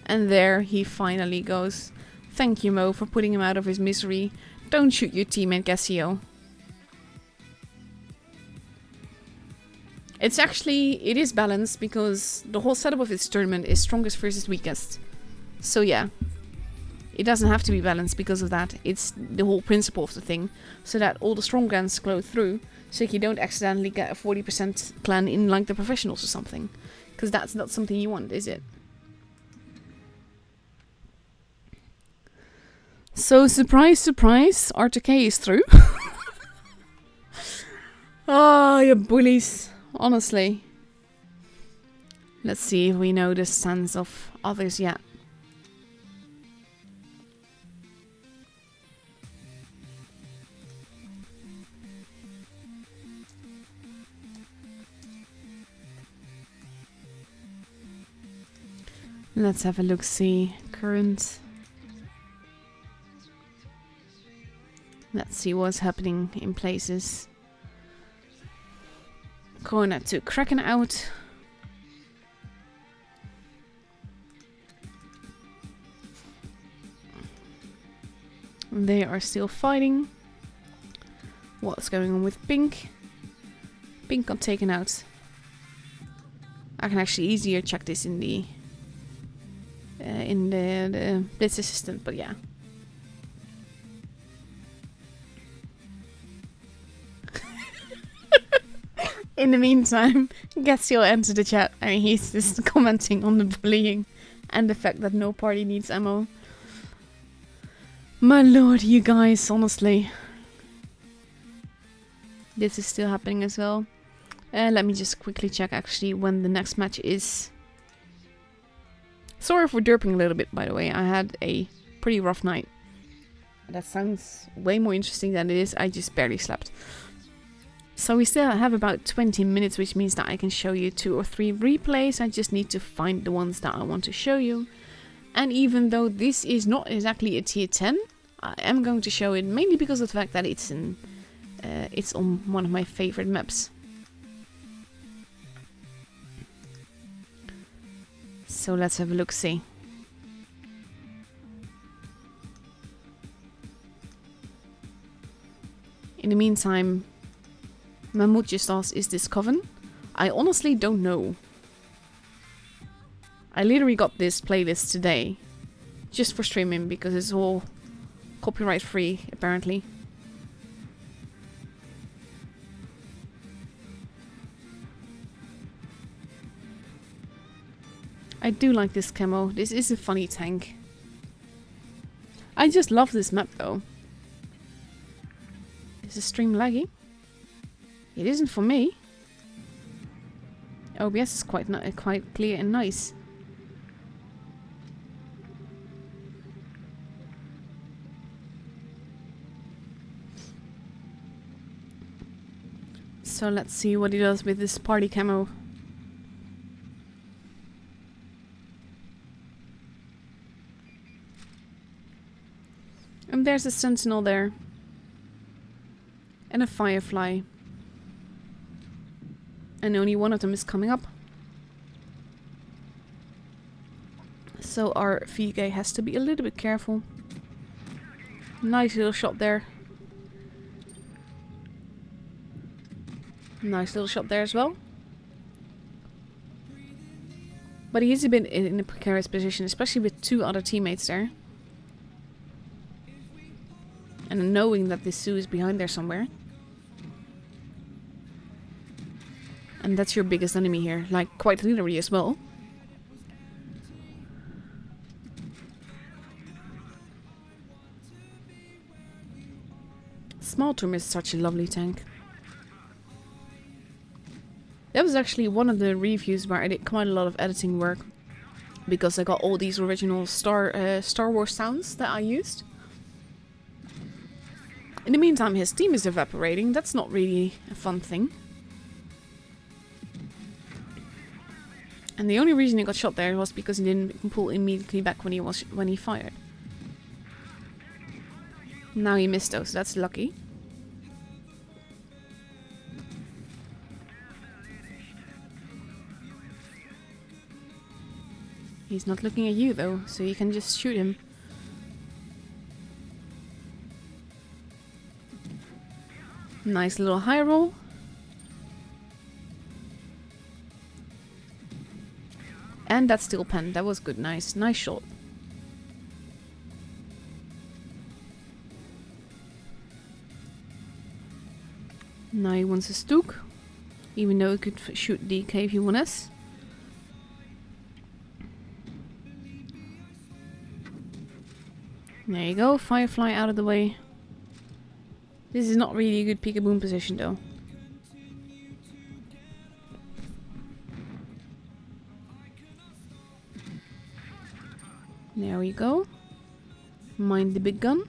And there he finally goes. Thank you, Mo, for putting him out of his misery. Don't shoot your teammate, Cassio. It's actually, it is balanced because the whole setup of this tournament is strongest versus weakest. So yeah, it doesn't have to be balanced because of that. It's the whole principle of the thing, so that all the strong clans go through, so you don't accidentally get a 40% clan in like the professionals or something. Because that's not something you want, is it? So surprise, surprise, R2K is through. Oh, you bullies. Honestly. Let's see if we know the stance of others yet. Let's have a look, see. Current. Let's see what's happening in places. Corner to Kraken out. They are still fighting. What's going on with Pink? Pink got taken out. I can actually easier check this in the Blitz Assistant, but yeah. In the meantime, Gatsio entered the chat and he's just commenting on the bullying and the fact that no party needs ammo. My lord, you guys, honestly. This is still happening as well. Let me just quickly check actually when the next match is. Sorry for derping a little bit, by the way. I had a pretty rough night. That sounds way more interesting than it is. I just barely slept. So we still have about 20 minutes, which means that I can show you 2 or 3 replays. I just need to find the ones that I want to show you. And even though this is not exactly a tier 10, I am going to show it mainly because of the fact that it's on one of my favorite maps. So let's have a look-see. In the meantime, Mahmoud just asked, is this Coven? I honestly don't know. I literally got this playlist today. Just for streaming, because it's all copyright free, apparently. I do like this camo. This is a funny tank. I just love this map though. Is the stream laggy? It isn't for me. OBS is quite clear and nice. So let's see what he does with this party camo. And there's a sentinel there. And a firefly. And only one of them is coming up. So our VK has to be a little bit careful. Nice little shot there. Nice little shot there as well. But he is a bit in a precarious position, especially with 2 other teammates there. And knowing that this Sue is behind there somewhere. And that's your biggest enemy here, like quite literally as well. Smalltorm is such a lovely tank. That was actually one of the reviews where I did quite a lot of editing work. Because I got all these original Star Wars sounds that I used. In the meantime, his team is evaporating. That's not really a fun thing. And the only reason he got shot there was because he didn't pull immediately back when he fired. Now he missed those, so that's lucky. He's not looking at you though, so you can just shoot him. Nice little high roll. And that's steel pen. That was good. Nice. Nice shot. Now he wants a Stook. Even though he could shoot DK if he wants. There you go. Firefly out of the way. This is not really a good peek-a-boom position though. There we go. Mind the big gun.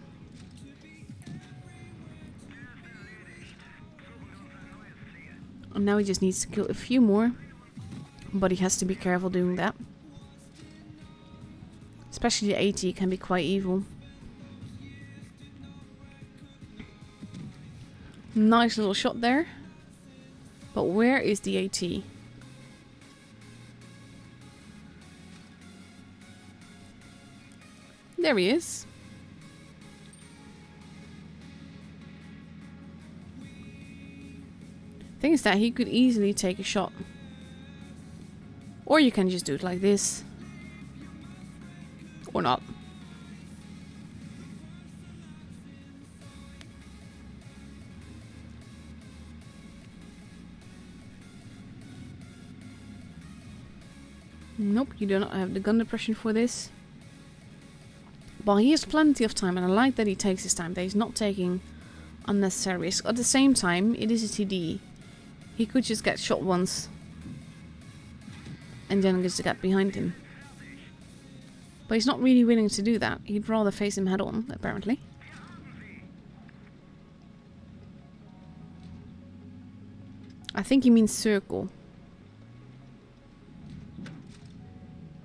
And now he just needs to kill a few more. But he has to be careful doing that. Especially the AT can be quite evil. Nice little shot there. But where is the AT? There he is. Thing is that he could easily take a shot. Or you can just do it like this. Or not. Nope, you do not have the gun depression for this. But he has plenty of time, and I like that he takes his time, that he's not taking unnecessary risk. At the same time, it is a TD. He could just get shot once. And then just get behind him. But he's not really willing to do that. He'd rather face him head on, apparently. I think he means circle.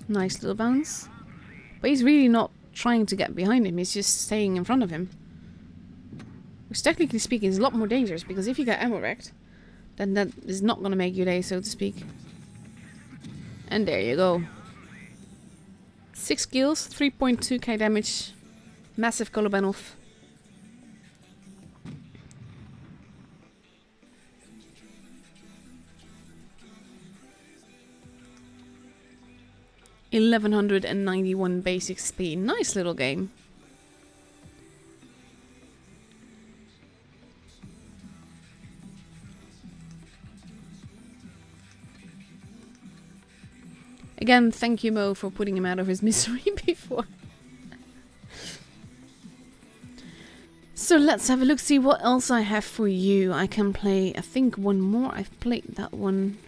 Nice little bounce. But he's really not trying to get behind him. He's just staying in front of him. Which technically speaking is a lot more dangerous. Because if you get ammo wrecked, then that is not going to make your day, so to speak. And there you go. 6 kills, 3.2k damage. Massive Kolobanov. $1,191 basic speed. Nice little game. Again, thank you, Mo, for putting him out of his misery before. So let's have a look, see what else I have for you. I can play, I think, one more. I've played that one.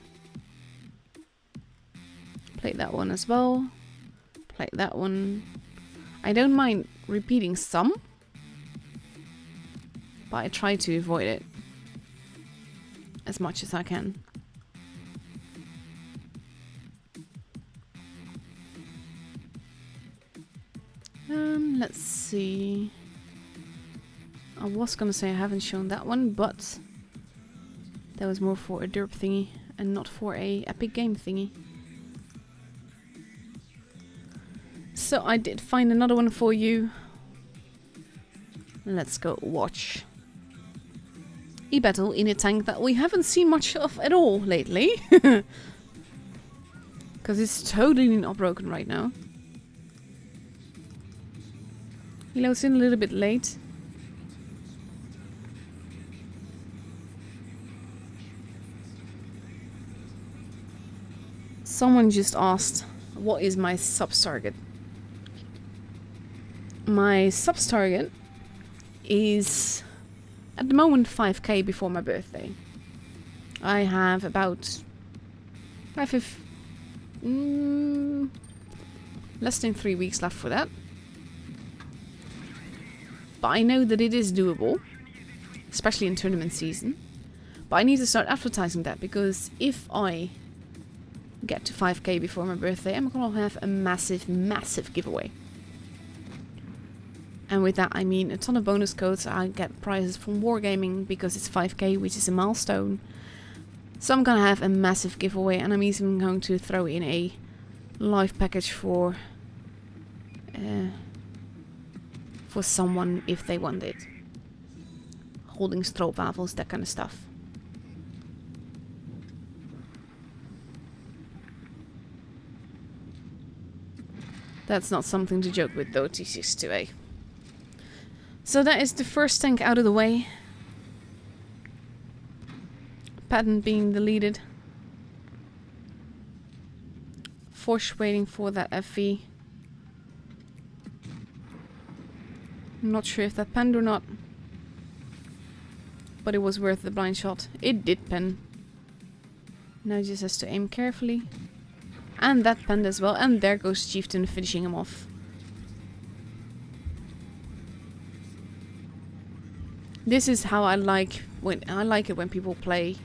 Played that one as well. Played that one. I don't mind repeating some. But I try to avoid it as much as I can. Let's see. I was gonna say I haven't shown that one, but that was more for a derp thingy and not for a epic game thingy. So I did find another one for you. Let's go watch. E-battle in a tank that we haven't seen much of at all lately. Because it's totally not broken right now. He loads in a little bit late. Someone just asked, what is my subs target? My subs target is at the moment 5k before my birthday. I have about less than 3 weeks left for that. But I know that it is doable, especially in tournament season. But I need to start advertising that, because if I get to 5k before my birthday, I'm gonna have a massive, massive giveaway. And with that I mean a ton of bonus codes. I get prizes from Wargaming because it's 5k, which is a milestone. So I'm gonna have a massive giveaway, and I'm even going to throw in a live package for someone if they want it. Holding stroopwafels, that kind of stuff. That's not something to joke with though, T62A. So that is the first tank out of the way. Patent being deleted. Force waiting for that FV. I'm not sure if that penned or not. But it was worth the blind shot. It did pen. Now he just has to aim carefully. And that penned as well. And there goes Chieftain finishing him off. This is how I like it when people play.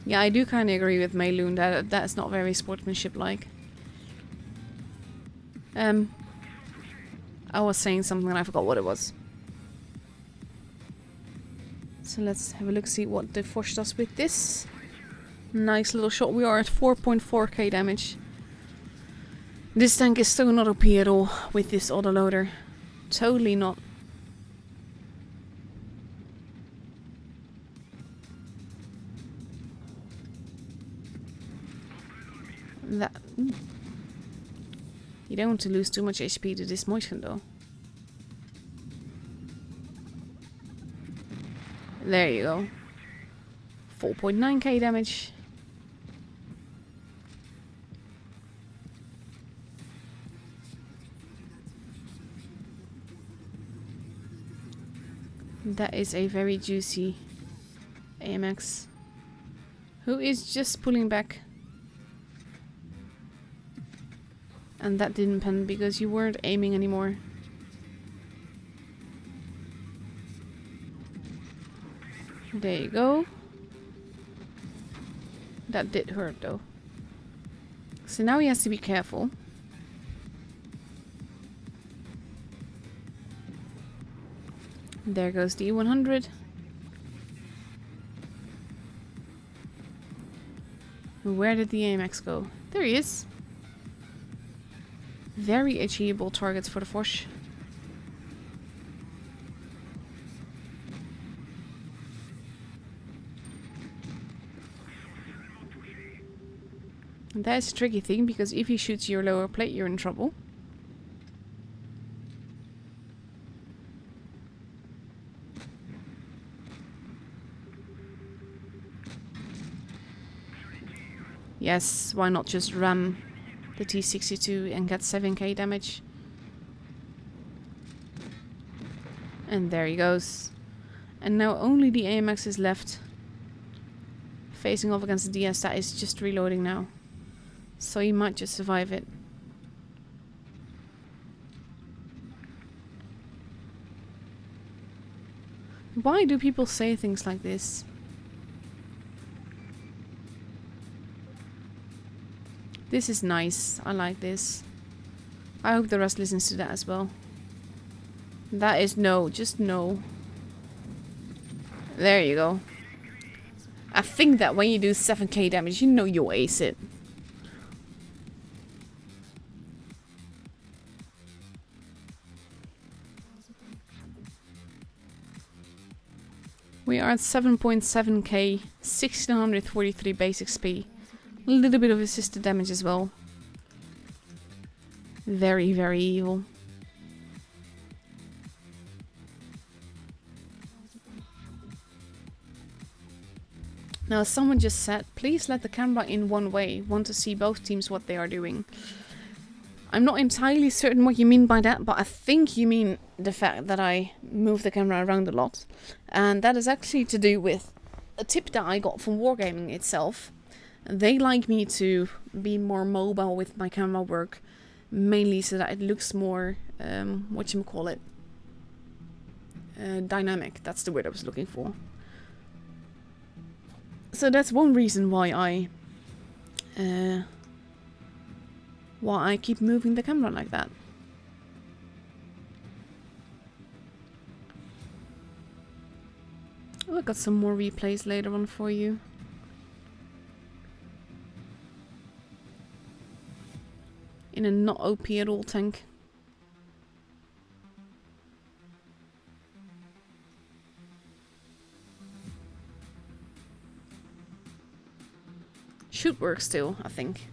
Yeah, I do kind of agree with Mayloon that that's not very sportsmanship-like. I was saying something and I forgot what it was. So let's have a look, see what the Force does with this. Nice little shot. We are at 4.4k damage. This tank is so not OP at all with this autoloader. Totally not. That... You don't want to lose too much HP to this motion though. There you go. 4.9k damage. That is a very juicy AMX. Who is just pulling back. And that didn't pen because you weren't aiming anymore. There you go. That did hurt though. So now he has to be careful. There goes the E100. Where did the AMX go? There he is. Very achievable targets for the Force. And that is a tricky thing, because if he shoots your lower plate, you're in trouble. Yes, why not just ram the T62 and get 7k damage? And there he goes. And now only the AMX is left. Facing off against the DS that is just reloading now. So he might just survive it. Why do people say things like this? This is nice. I like this. I hope the rest listens to that as well. That is no. Just no. There you go. I think that when you do 7k damage, you know you'll ace it. We are at 7.7k, 1643 basic speed. A little bit of assisted damage as well. Very, very evil. Now, someone just said, please let the camera in one way. Want to see both teams what they are doing. I'm not entirely certain what you mean by that, but I think you mean the fact that I move the camera around a lot. And that is actually to do with a tip that I got from Wargaming itself. They like me to be more mobile with my camera work, mainly so that it looks more, whatchamacallit, dynamic. That's the word I was looking for. So that's one reason why I keep moving the camera like that. Oh, I got some more replays later on for you. In a not OP at all tank. Should work still, I think.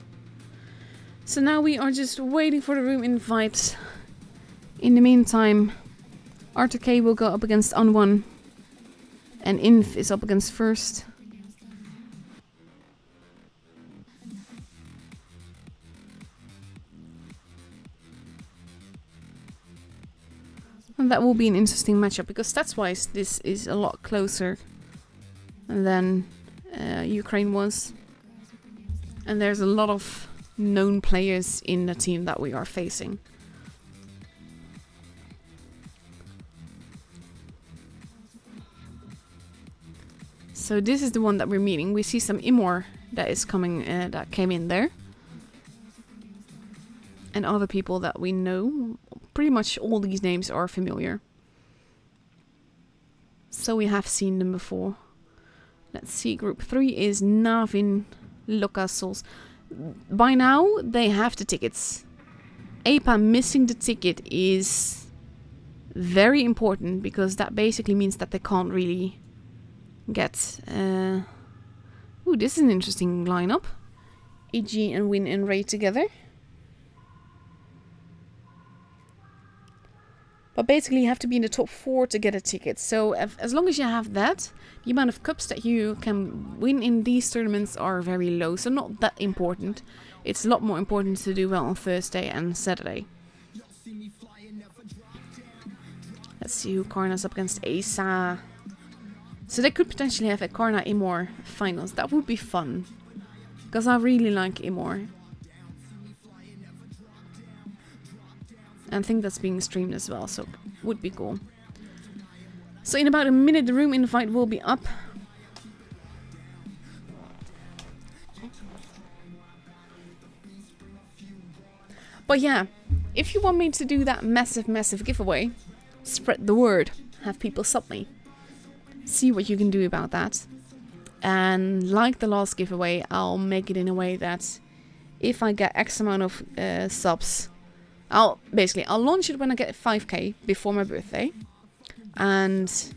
So now we are just waiting for the room invite. In the meantime, RTK will go up against Unone. And Inf is up against First. And that will be an interesting matchup, because stats-wise this is a lot closer than Ukraine was. And there's a lot of known players in the team that we are facing. So this is the one that we're meeting. We see some Imor that is coming, that came in there. And other people that we know. Pretty much all these names are familiar. So we have seen them before. Let's see, group 3 is Navin, Lucas. By now, they have the tickets. APA missing the ticket is very important, because that basically means that they can't really get... Ooh, this is an interesting lineup. EG and Win and Ray together. But basically you have to be in the top 4 to get a ticket. So as long as you have that, the amount of cups that you can win in these tournaments are very low. So not that important. It's a lot more important to do well on Thursday and Saturday. Let's see who Karna's up against. Asa. So they could potentially have a Karna Imor finals. That would be fun. Because I really like Imor. And I think that's being streamed as well, so would be cool. So in about a minute the room invite will be up. But yeah, if you want me to do that massive giveaway, spread the word. Have people sub me. See what you can do about that. And like the last giveaway, I'll make it in a way that if I get X amount of subs, I'll launch it when I get 5k before my birthday, and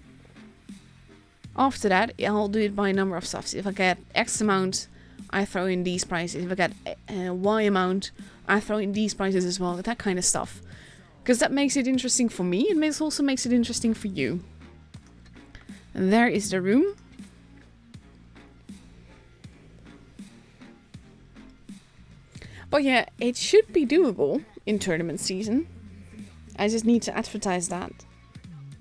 after that I'll do it by number of subs. If I get X amount, I throw in these prices. If I get Y amount, I throw in these prices as well. That kind of stuff, because that makes it interesting for me. It also makes it interesting for you. And there is the room. But yeah, it should be doable in tournament season. I just need to advertise that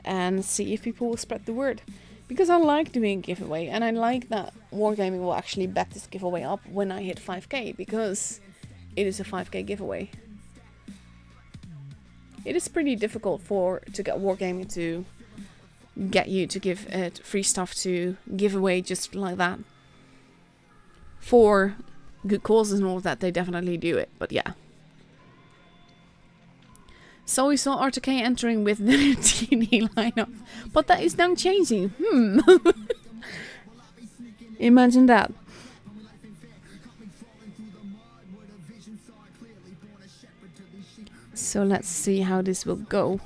and see if people will spread the word. Because I like doing a giveaway, and I like that Wargaming will actually back this giveaway up when I hit 5k, because it is a 5k giveaway. It is pretty difficult to get Wargaming to get you to give free stuff to give away just like that. For good causes and all of that, they definitely do it, but yeah. So we saw RTK entering with the TNE lineup, but that is now changing. Imagine that. So let's see how this will go.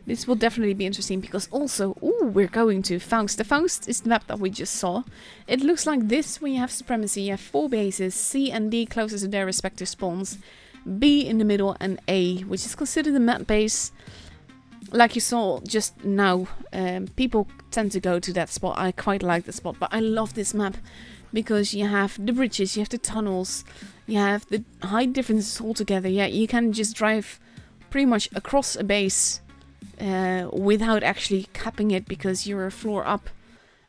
This will definitely be interesting because also, we're going to Faust. The Faust is the map that we just saw. It looks like this when you have Supremacy. You have 4 bases, C and D closest to their respective spawns, B in the middle, and A, which is considered the map base. Like you saw just now, people tend to go to that spot. I quite like the spot, but I love this map because you have the bridges, you have the tunnels, you have the height differences all together. Yeah, you can just drive pretty much across a base without actually capping it because you're a floor up,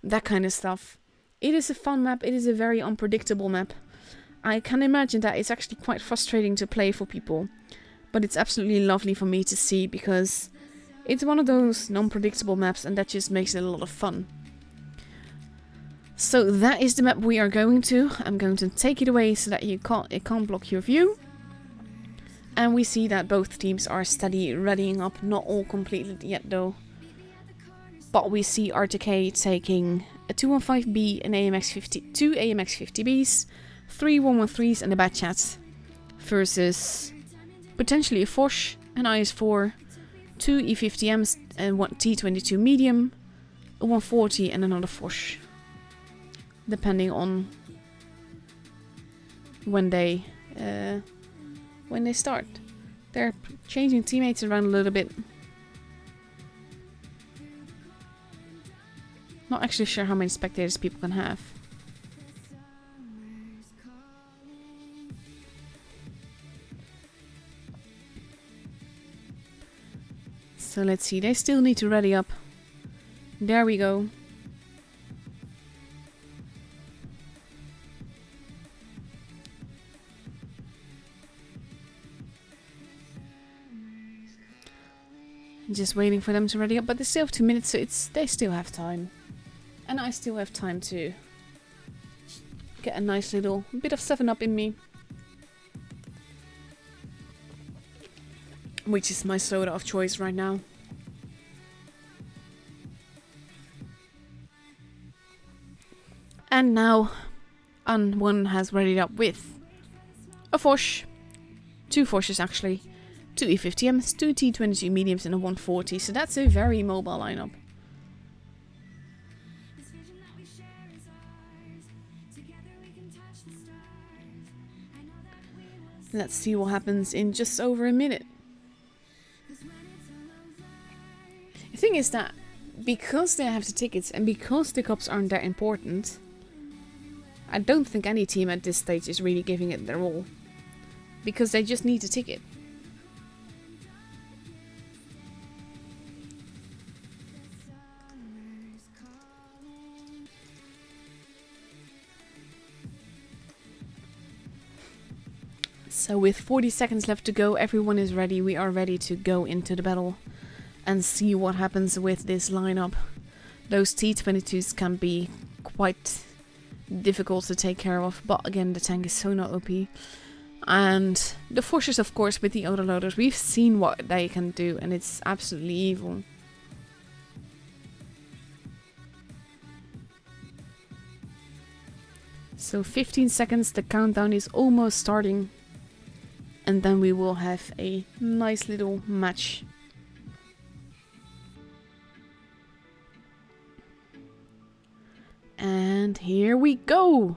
that kind of stuff. It is a fun map, it is a very unpredictable map. I can imagine that it's actually quite frustrating to play for people, but it's absolutely lovely for me to see because it's one of those non-predictable maps and that just makes it a lot of fun. So that is the map we are going to. I'm going to take it away so that it can't block your view. And we see that both teams are steady readying up, not all completed yet though. But we see RTK taking a 215B, an AMX-50, 2 AMX-50Bs, 3 113s and a bad chat versus potentially a Foch, an IS-4, 2 E50Ms and 1 T22 medium, a 140 and another Foch. Depending on when they start. They're changing teammates around a little bit. Not actually sure how many spectators people can have. So let's see, they still need to ready up. There we go. Just waiting for them to ready up, but they still have 2 minutes, so they still have time. And I still have time to get a nice little bit of 7-Up in me. Which is my soda of choice right now. And now, one has readied up with a Foch, 2 Foches actually, 2 E50Ms, 2 T22 mediums and a 140, so that's a very mobile lineup. Let's see what happens in just over a minute. The thing is that because they have the tickets and because the cups aren't that important, I don't think any team at this stage is really giving it their all. Because they just need a ticket. So with 40 seconds left to go, everyone is ready. We are ready to go into the battle and see what happens with this lineup. Those T22s can be quite difficult to take care of, but again, the tank is so not OP. And the Foches, of course, with the autoloaders, we've seen what they can do, and it's absolutely evil. So 15 seconds, the countdown is almost starting. And then we will have a nice little match. And here we go!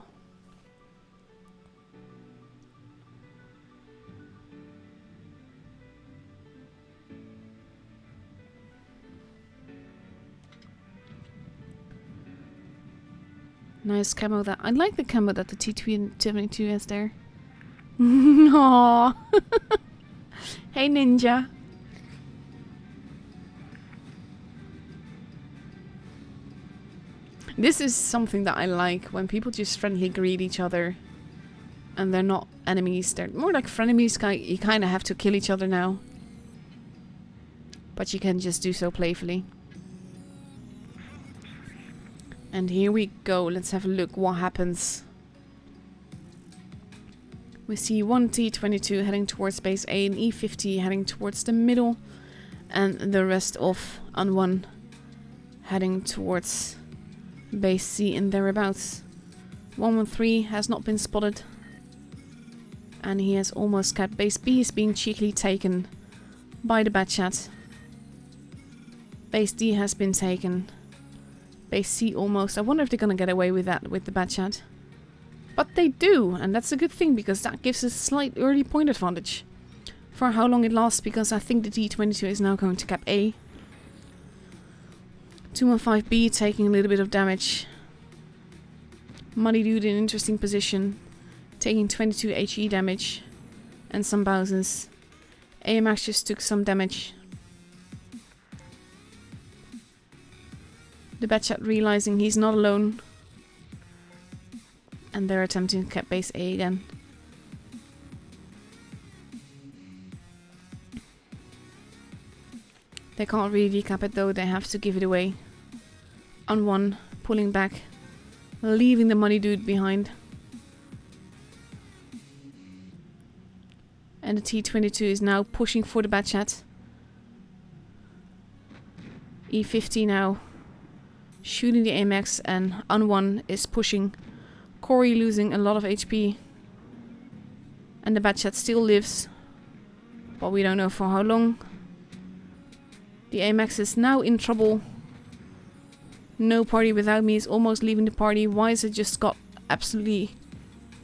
Nice camo that. I like the camo that the T22 has there. Aww. Hey Ninja. This is something that I like, when people just friendly greet each other and they're not enemies, they're more like frenemies. You kind of have to kill each other now. but you can just do so playfully. And here we go. Let's have a look what happens. We see one T22 heading towards base A and E50 heading towards the middle, and the rest of An1 heading towards base C and thereabouts. 113 has not been spotted, and he has almost kept base B is being cheekily taken by the bad chat. Base D has been taken. Base C almost. I wonder if they're gonna get away with that with the bad chat. But they do, and that's a good thing because that gives us a slight early point advantage. For how long it lasts, because I think the T22 is now going to cap A. 215B taking a little bit of damage. Muddy Dude in an interesting position, taking 22 HE damage and some bounces. AMX just took some damage. The bad chat realizing he's not alone, and they're attempting to cap base A again. They can't really decap it though, they have to give it away. An1 pulling back, leaving the Muddy Dude behind. And the T22 is now pushing for the bad chat. E50 now shooting the AMX, and An1 is pushing. Corey losing a lot of HP. And the bad chat still lives, but we don't know for how long. The AMX is now in trouble. No Party Without Me is almost leaving the party. Wiser just got absolutely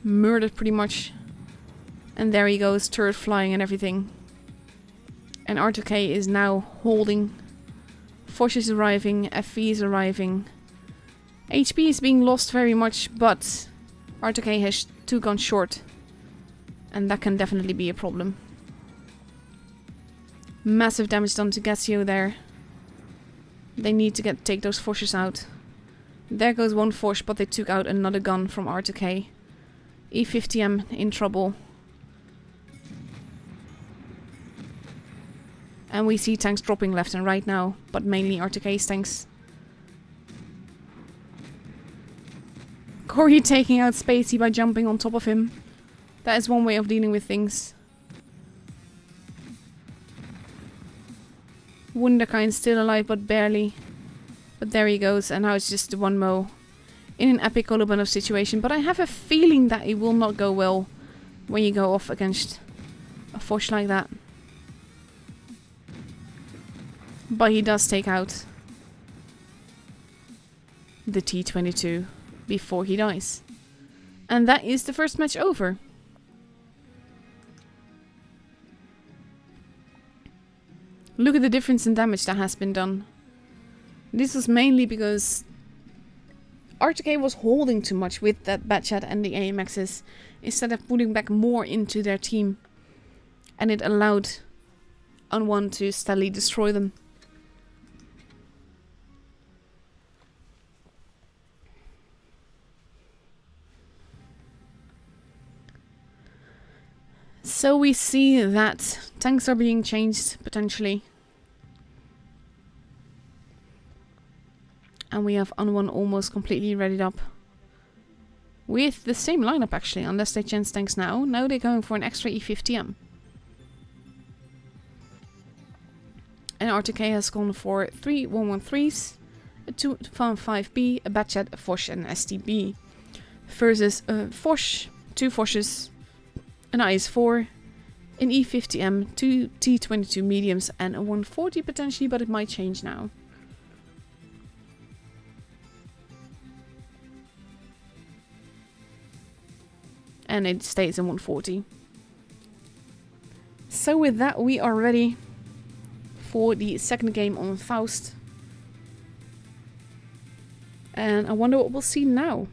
murdered pretty much. And there he goes, turret flying and everything. And R2K is now holding. Foch is arriving, FV is arriving. HP is being lost very much, but R2K has 2 guns short. And that can definitely be a problem. Massive damage done to Gassio there. They need to take those Foches out. There goes one Foch, but they took out another gun from R2K. E50M in trouble. And we see tanks dropping left and right now, but mainly R2K's tanks. Corey taking out Spacey by jumping on top of him. That is one way of dealing with things. Wunderkind still alive, but barely. But there he goes, and now it's just the one Mo. In an epic Kolobanov situation, but I have a feeling that it will not go well when you go off against a Foch like that. But he does take out the T22 before he dies. And that is the first match over. Look at the difference in damage that has been done. This was mainly because R2K was holding too much with that bad chat and the AMXs instead of putting back more into their team. And it allowed An1 to steadily destroy them. So we see that tanks are being changed, potentially. And we have An1 almost completely readied up. With the same lineup actually, unless they change tanks now. Now they're going for an extra E50M. And R2K has gone for 3 113s, a 215B, a bad chat, a Foch and an STB. Versus a Foch, 2 Foches, an IS-4, an E50M, 2 T22 mediums and a 140 potentially, but it might change now. And it stays in 140. So with that we are ready for the second game on Faust. And I wonder what we'll see now.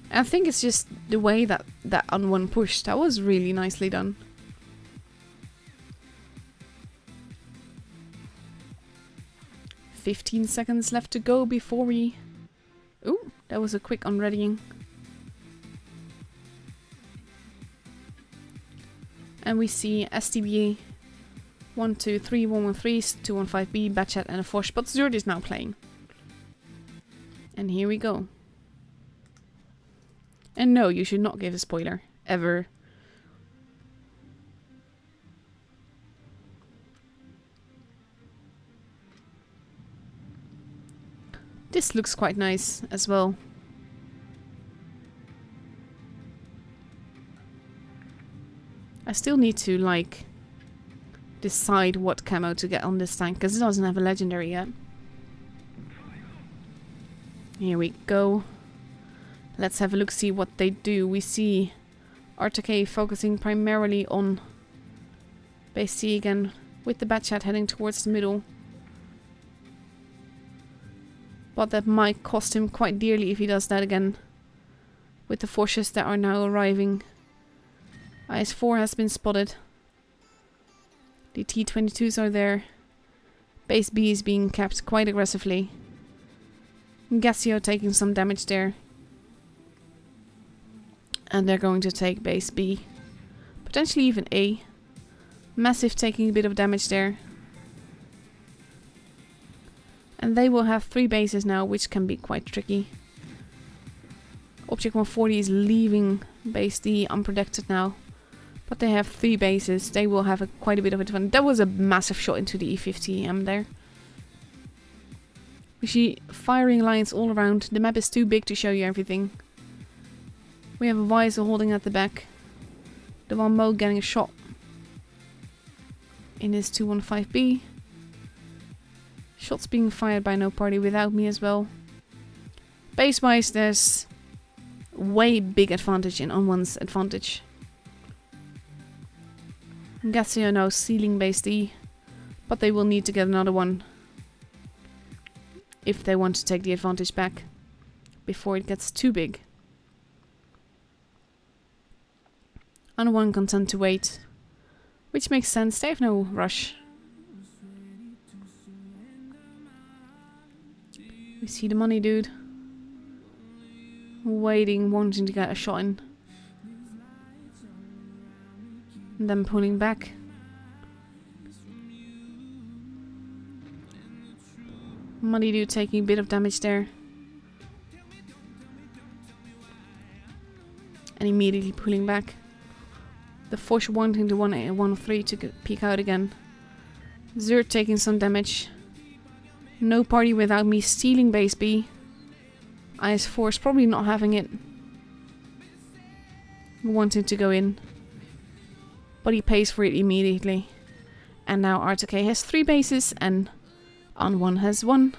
I think it's just the way that An1 pushed. That was really nicely done. "15 seconds left to go before we..." Ooh, that was a quick unreadying. And we see STB 1, 2, 3, 1, 1, 3, 2, 1, 5B, Batchat and a Fosh, but Zerd is now playing. And here we go. And no, you should not give a spoiler. Ever. This looks quite nice as well. I still need to, like, decide what camo to get on this tank, because it doesn't have a legendary yet. Here we go. Let's have a look, see what they do. We see RTK focusing primarily on base C again, with the Batchat heading towards the middle. But that might cost him quite dearly if he does that again, with the forces that are now arriving. IS-4 has been spotted. The T-22s are there. Base B is being kept quite aggressively. Gassio taking some damage there. And they're going to take base B. Potentially even A. Massive taking a bit of damage there. And they will have 3 bases now, which can be quite tricky. Object 140 is leaving base D unprotected now. But they have 3 bases. They will have quite a bit of advantage. That was a massive shot into the E50M there. We see firing lines all around. The map is too big to show you everything. We have a Weiser holding at the back. The one Mo getting a shot in his 215B. Shots being fired by No Party without me as well. Base-wise, there's way big advantage in On1's advantage. Gassio now sealing base D, but they will need to get another one if they want to take the advantage back before it gets too big. On1 content to wait, which makes sense, they have no rush. We see the money dude waiting, wanting to get a shot in. And then pulling back. Money dude taking a bit of damage there. And immediately pulling back. The Fosh wanting the 103 to peek out again. Zerd taking some damage. No Party without me stealing base B. IS-4 is probably not having it. Wanting to go in. But he pays for it immediately. And now RTK has 3 bases and On1 has 1.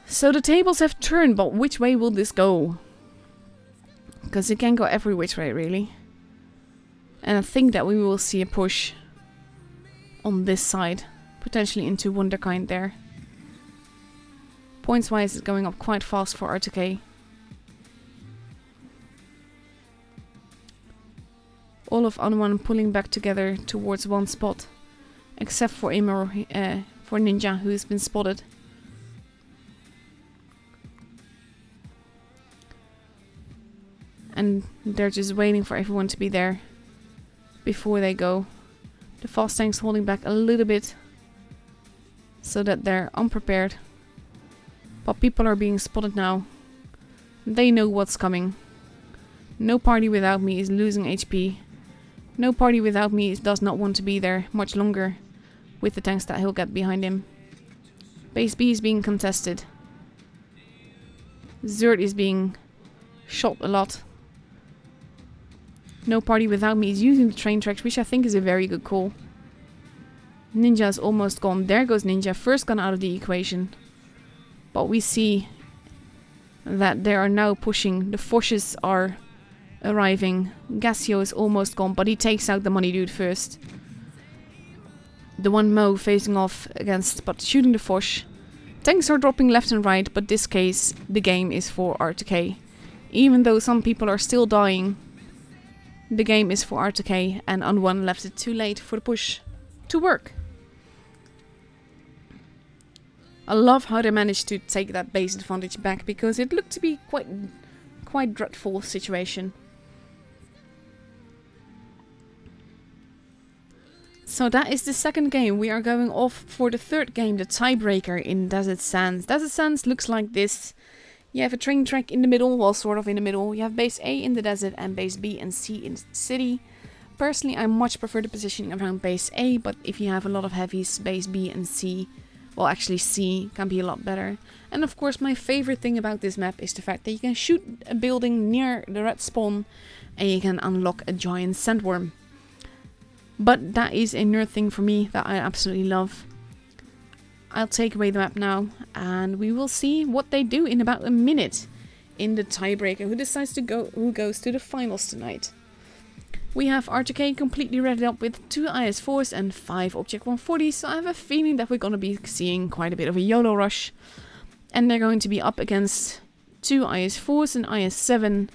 So the tables have turned, but which way will this go? Because it can go every which way really. And I think that we will see a push on this side. Potentially into Wunderkind there. Points wise it's going up quite fast for RTK. All of On1 pulling back together towards one spot. Except for for Ninja, who's been spotted. And they're just waiting for everyone to be there before they go. The fast tank's holding back a little bit so that they're unprepared. But people are being spotted now. They know what's coming. No Party without me is losing HP. No Party without me does not want to be there much longer with the tanks that he'll get behind him. Base B is being contested. Zerd is being shot a lot. No Party without me is using the train tracks, which I think is a very good call. Ninja is almost gone. There goes Ninja, first gone out of the equation. But we see that they are now pushing. The Foshes are arriving. Gassio is almost gone, but he takes out the money dude first. The one Mo facing off against, but shooting the Fosh. Tanks are dropping left and right, but this case, the game is for RTK. Even though some people are still dying, the game is for RTK, and On1 left it too late for the push to work. I love how they managed to take that base advantage back, because it looked to be quite dreadful situation. So that is the second game. We are going off for the third game, the tiebreaker in Desert Sands. Desert Sands looks like this. You have a train track in the middle, well, sort of in the middle. You have base A in the desert and base B and C in the city. Personally, I much prefer the positioning around base A, but if you have a lot of heavies, base B and C, well, actually C can be a lot better. And of course, my favorite thing about this map is the fact that you can shoot a building near the red spawn and you can unlock a giant sandworm. But that is a nerd thing for me that I absolutely love. I'll take away the map now and we will see what they do in about a minute in the tiebreaker. Who decides to go? Who goes to the finals tonight? We have RTK completely readied up with 2 IS-4s and 5 Object 140s, so I have a feeling that we're going to be seeing quite a bit of a YOLO rush. And they're going to be up against 2 IS-4s and IS-7,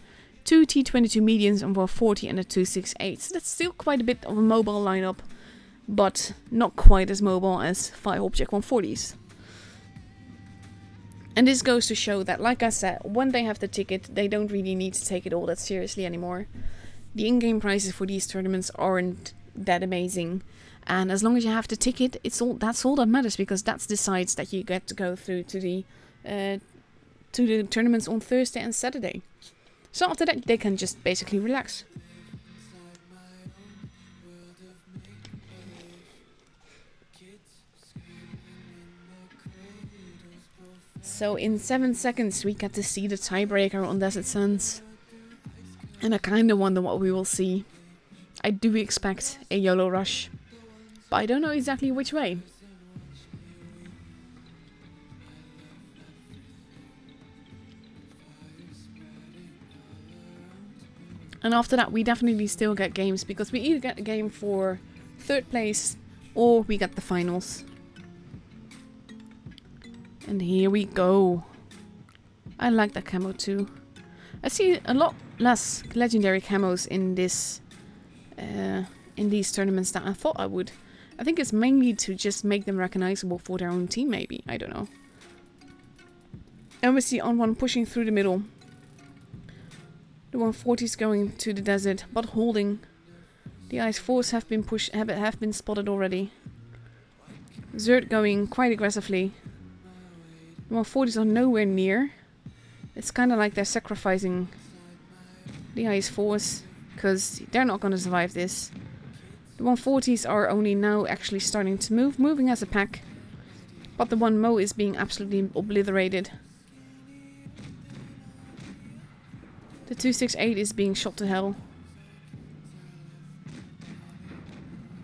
2 T-22 mediums and 140 and a 268. So that's still quite a bit of a mobile lineup, but not quite as mobile as 5 Object 140s. And this goes to show that, like I said, when they have the ticket, they don't really need to take it all that seriously anymore. The in-game prices for these tournaments aren't that amazing. And as long as you have the ticket, that's all that matters, because that decides that you get to go through to the tournaments on Thursday and Saturday. So after that, they can just basically relax. So in 7 seconds, we get to see the tiebreaker on Desert Sands. And I kind of wonder what we will see. I do expect a YOLO rush, but I don't know exactly which way. And after that, we definitely still get games, because we either get a game for 3rd place or we get the finals. And here we go. I like that camo too. I see a lot less legendary camos in this, in these tournaments than I thought I would. I think it's mainly to just make them recognizable for their own team, maybe. I don't know. And we see on one pushing through the middle. The 140s going to the desert, but holding. The IS-4s have been have been spotted already. Zerd going quite aggressively. The 140s are nowhere near. It's kind of like they're sacrificing the IS-4s, because they're not going to survive this. The 140s are only now actually starting to move, moving as a pack. But the 1 Mo is being absolutely obliterated. The 268 is being shot to hell.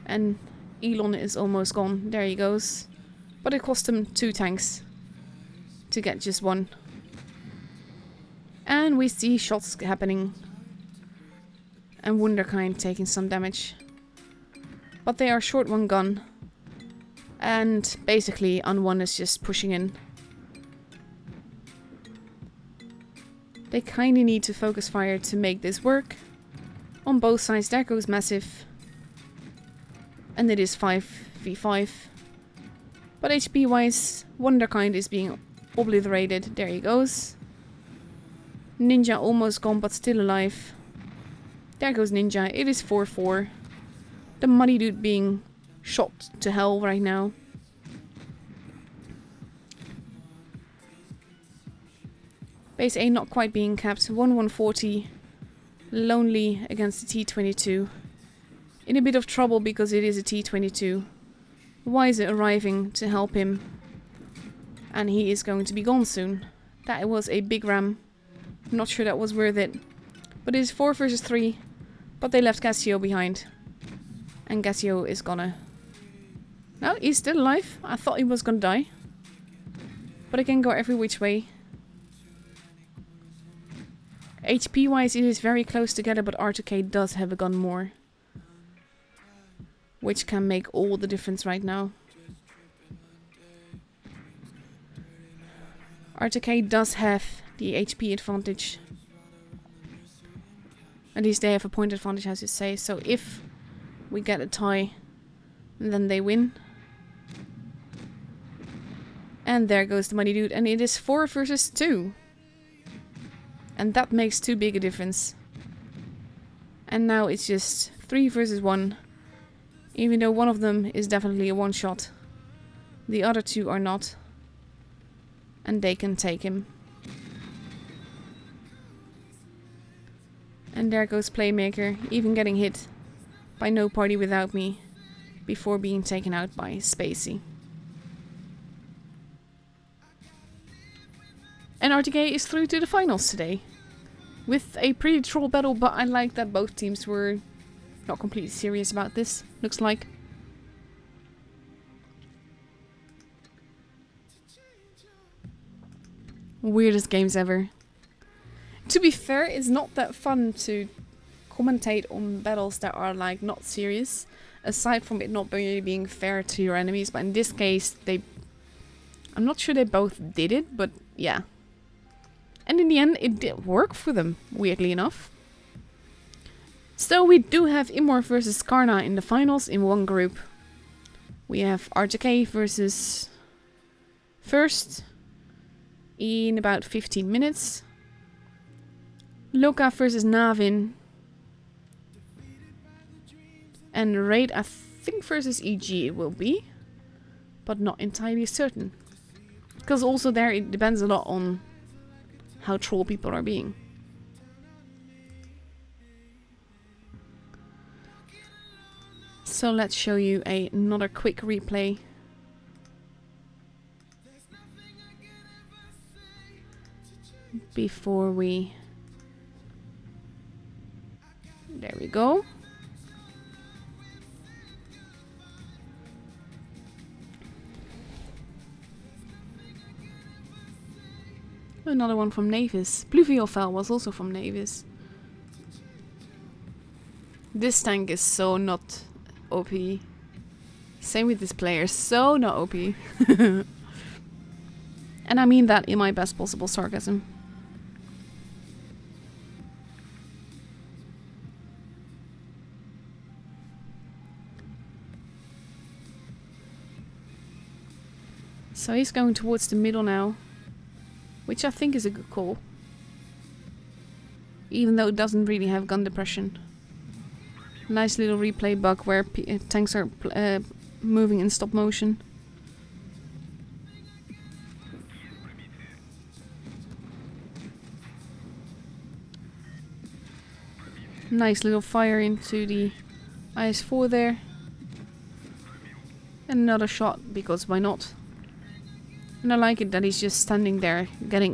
And Elon is almost gone. There he goes. But it cost him 2 tanks to get just 1. And we see shots happening. And Wunderkind taking some damage. But they are short 1 gun. And basically Un-1 is just pushing in. They kinda need to focus fire to make this work. On both sides, there goes Massive. And it is 5v5. But HP wise, Wunderkind is being obliterated. There he goes. Ninja almost gone, but still alive. There goes Ninja. It is 4-4. The Muddy Dude being shot to hell right now. Base A not quite being capped. 140. Lonely against the T-22. In a bit of trouble because it is a T-22. Wiser arriving to help him. And he is going to be gone soon. That was a big ram. Not sure that was worth it. But it is 4 versus 3. But they left Cassio behind. And Cassio is gonna... No, he's still alive. I thought he was gonna die. But it can go every which way. HP wise it is very close together, but R2K does have a gun more. Which can make all the difference right now. R2K does have the HP advantage. At least they have a point advantage, as you say. So if we get a tie, then they win. And there goes the Muddy Dude. And it is 4 versus 2. And that makes too big a difference. And now it's just 3 versus 1. Even though one of them is definitely a one-shot. The other two are not. And they can take him. And there goes Playmaker, even getting hit by No Party Without Me before being taken out by Spacey. And RTK is through to the finals today. With a pretty troll battle, but I like that both teams were not completely serious about this, looks like. Weirdest games ever. To be fair, it's not that fun to commentate on battles that are like not serious. Aside from it not really being fair to your enemies, but in this case, I'm not sure they both did it, but yeah. And in the end, it did work for them, weirdly enough. So we do have Immor versus Karna in the finals in one group. We have RTK versus First in about 15 minutes. Loka versus Navin. And Raid, I think, versus EG it will be. But not entirely certain. Because also there it depends a lot on how troll people are being. So let's show you another quick replay. Before we... There we go. Another one from Navis. Pluviofel was also from Navis. This tank is so not OP. Same with this player, so not OP. And I mean that in my best possible sarcasm. So he's going towards the middle now. Which I think is a good call. Even though it doesn't really have gun depression. Nice little replay bug where tanks are moving in stop motion. Nice little fire into the IS-4 there. And another shot, because why not? And I like it that he's just standing there,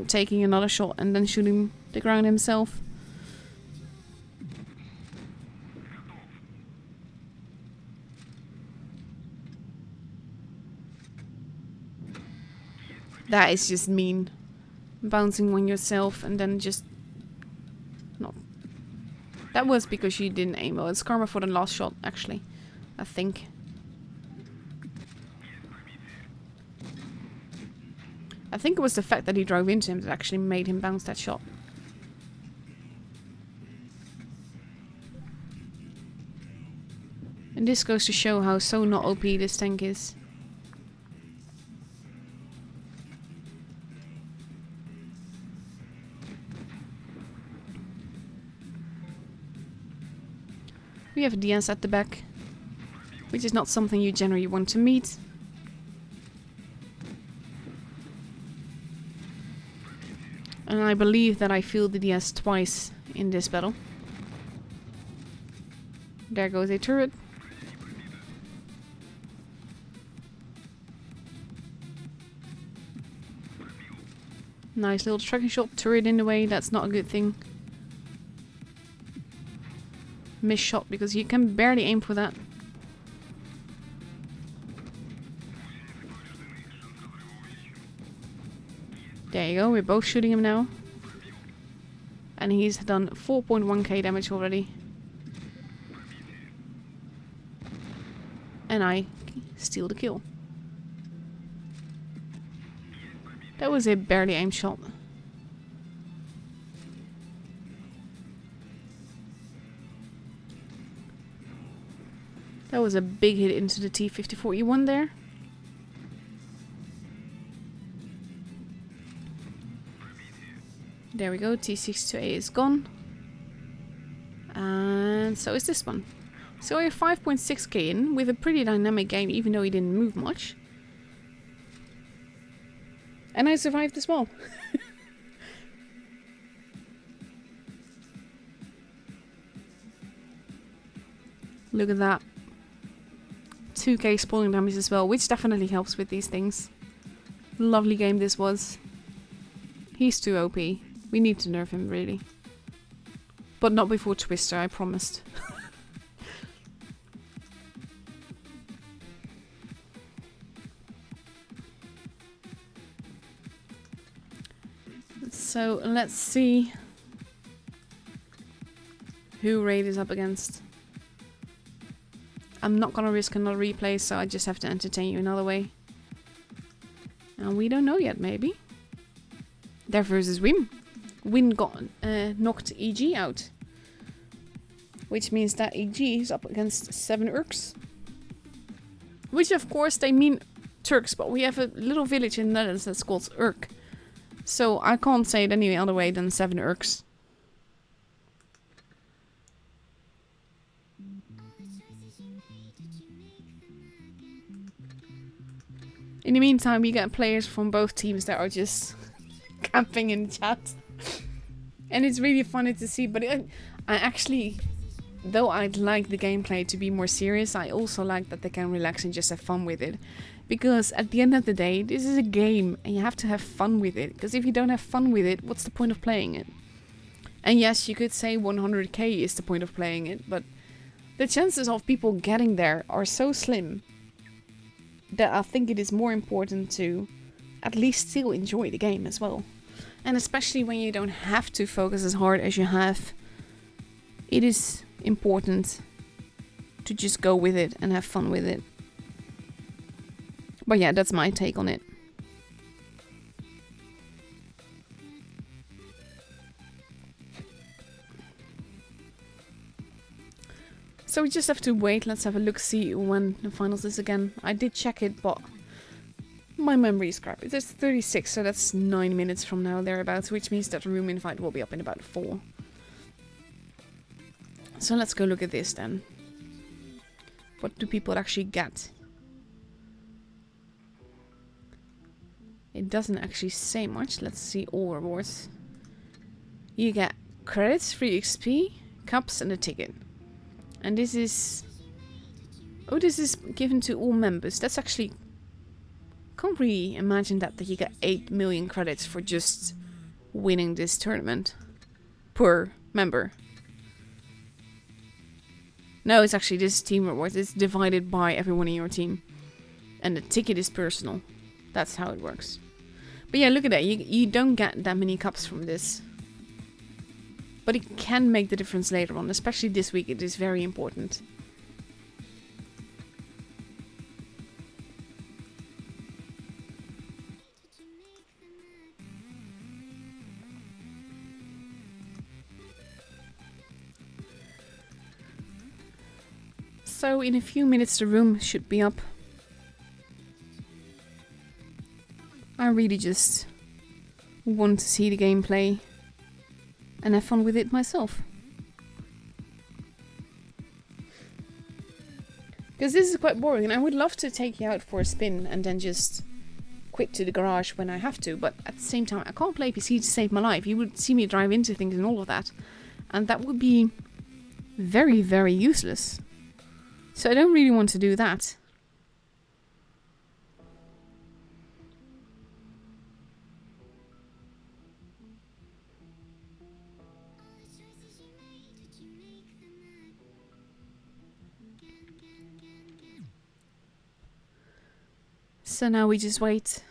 taking another shot and then shooting the ground himself. That is just mean. Bouncing on yourself and then just... not. That was because you didn't aim well. It's karma for the last shot, actually. I think. I think it was the fact that he drove into him that actually made him bounce that shot. And this goes to show how so not OP this tank is. We have a DS at the back, which is not something you generally want to meet. And I believe that I fielded the DS twice in this battle. There goes a turret. Nice little tracking shot, turret in the way, that's not a good thing. Miss shot because you can barely aim for that. There you go, we're both shooting him now. And he's done 4.1k damage already. And I steal the kill. That was a barely aimed shot. That was a big hit into the T-54E1 there. There we go, T-62A is gone. And so is this one. So we're 5.6k in with a pretty dynamic game, even though he didn't move much. And I survived as well. Look at that. 2k spawning damage as well, which definitely helps with these things. Lovely game this was. He's too OP. We need to nerf him, really. But not before Twister, I promised. So, let's see who Raid is up against. I'm not gonna risk another replay, so I just have to entertain you another way. And we don't know yet, maybe. There versus Wim. Win got knocked EG out. Which means that EG is up against 7 Urks. Which of course they mean Turks, but we have a little village in the Netherlands that's called Urk. So I can't say it any other way than 7 Urks. In the meantime, we get players from both teams that are just camping in the chat. And it's really funny to see, but I actually, though I'd like the gameplay to be more serious, I also like that they can relax and just have fun with it. Because at the end of the day, this is a game and you have to have fun with it. Because if you don't have fun with it, what's the point of playing it? And yes, you could say 100k is the point of playing it, but the chances of people getting there are so slim that I think it is more important to at least still enjoy the game as well. And especially when you don't have to focus as hard as you have, it is important to just go with it and have fun with it. But yeah, that's my take on it. So we just have to wait. Let's have a look, see when the finals is again. I did check it, but my memory is crap. It's 36, so that's 9 minutes from now, thereabouts, which means that the room invite will be up in about 4. So let's go look at this then. What do people actually get? It doesn't actually say much. Let's see all rewards. You get credits, free XP, cups, and a ticket. And this is... oh, this is given to all members. That's actually... can't really imagine that you get 8 million credits for just winning this tournament. Per member. No, it's actually this team rewards. It's divided by everyone in your team. And the ticket is personal. That's how it works. But yeah, look at that. You don't get that many cups from this. But it can make the difference later on. Especially this week, it is very important. So in a few minutes the room should be up. I really just want to see the gameplay and have fun with it myself. Because this is quite boring and I would love to take you out for a spin and then just quit to the garage when I have to, but at the same time I can't play PC to save my life. You would see me drive into things and all of that, and that would be very, very useless. So I don't really want to do that. So now we just wait.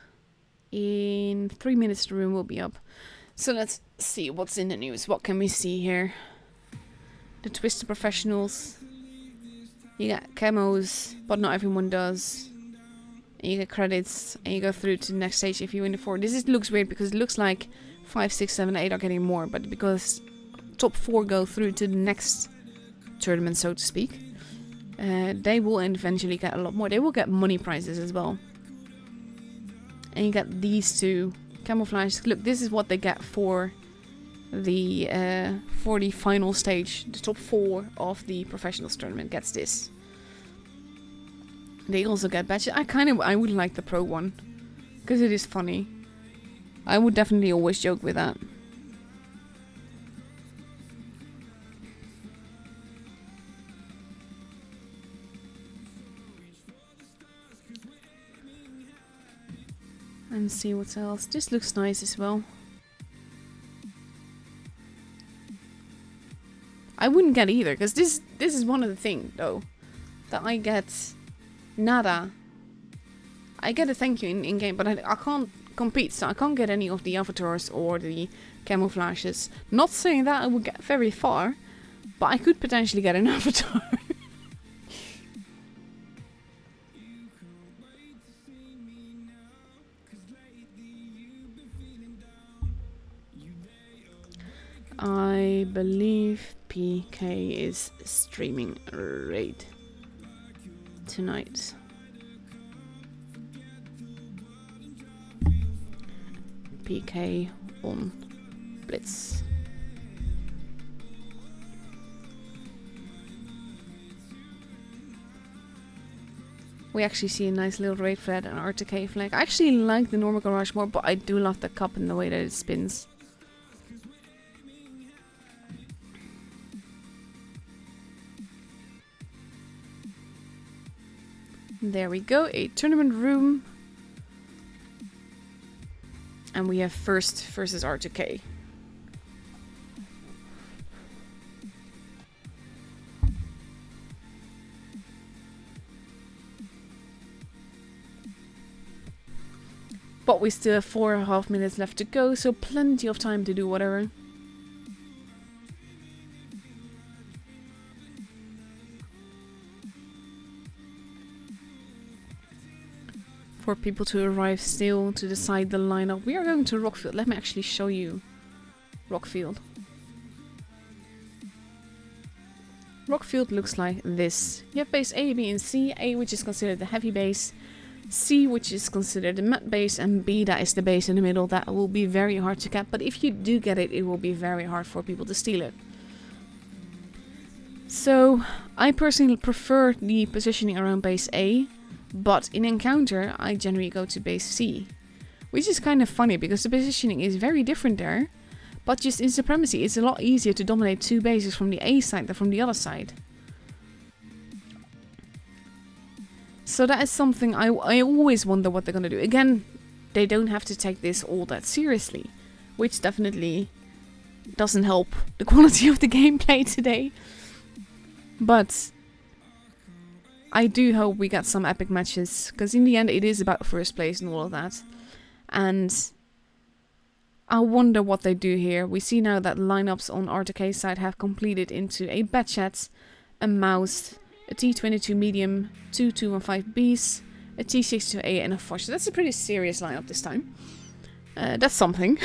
In 3 minutes the room will be up. So let's see what's in the news. What can we see here? The Twister Professionals. You get camos, but not everyone does. And you get credits, and you go through to the next stage if you win the 4. This looks weird because it looks like 5, 6, 7, 8 are getting more, but because top 4 go through to the next tournament, so to speak, they will eventually get a lot more. They will get money prizes as well. And you get these two camouflage. Look, this is what they get for for the final stage, the top 4 of the professionals tournament gets this. They also get badges. I would like the pro one, because it is funny. I would definitely always joke with that. And see what else. This looks nice as well. I wouldn't get either, because this is one of the things, though, that I get nada. I get a thank you in game, but I can't compete, so I can't get any of the avatars or the camouflages. Not saying that I would get very far, but I could potentially get an avatar. I believe PK is streaming Raid tonight. PK on Blitz. We actually see a nice little raid flag and RTK flag. I actually like the normal garage more, but I do love the cup and the way that it spins. There we go, a tournament room. And we have first versus R2K. But we still have 4.5 minutes left to go, so plenty of time to do whatever. For people to arrive still to decide the lineup. We are going to Rockfield. Let me actually show you Rockfield. Rockfield looks like this. You have base A, B and C. A, which is considered the heavy base. C, which is considered the mid base. And B, that is the base in the middle. That will be very hard to get. But if you do get it, it will be very hard for people to steal it. So, I personally prefer the positioning around base A. But in Encounter, I generally go to base C. Which is kind of funny, because the positioning is very different there. But just in Supremacy, it's a lot easier to dominate 2 bases from the A side than from the other side. So that is something I always wonder what they're going to do. Again, they don't have to take this all that seriously. Which definitely doesn't help the quality of the gameplay today. But I do hope we get some epic matches, because in the end it is about first place and all of that. And I wonder what they do here. We see now that lineups on RTK side have completed into a Batchat, a Mouse, a T22 medium, 2 215Bs, a T62A and a Foch. So that's a pretty serious lineup this time. That's something.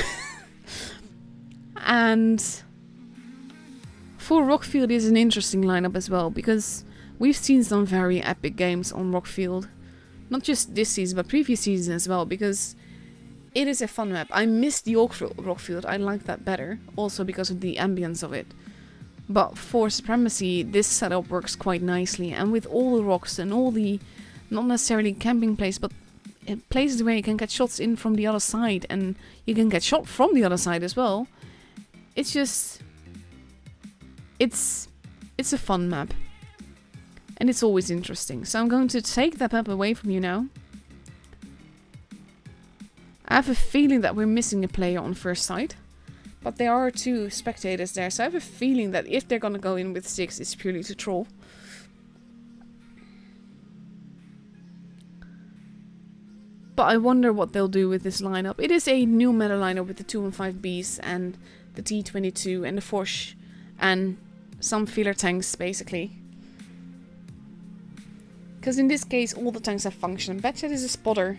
And for Rockfield is an interesting lineup as well, because we've seen some very epic games on Rockfield. Not just this season, but previous season as well, because it is a fun map. I miss the Rockfield, I like that better, also because of the ambience of it. But for Supremacy, this setup works quite nicely, and with all the rocks and all the, not necessarily camping places, but places where you can get shots in from the other side, and you can get shot from the other side as well. It's just, it's a fun map. And it's always interesting. So I'm going to take that map away from you now. I have a feeling that we're missing a player on first side. But there are 2 spectators there. So I have a feeling that if they're going to go in with 6, it's purely to troll. But I wonder what they'll do with this lineup. It is a new meta lineup with the 215Bs and the T22 and the Foch. And some filler tanks, basically. Because in this case, all the tanks have function. Batchat is a spotter.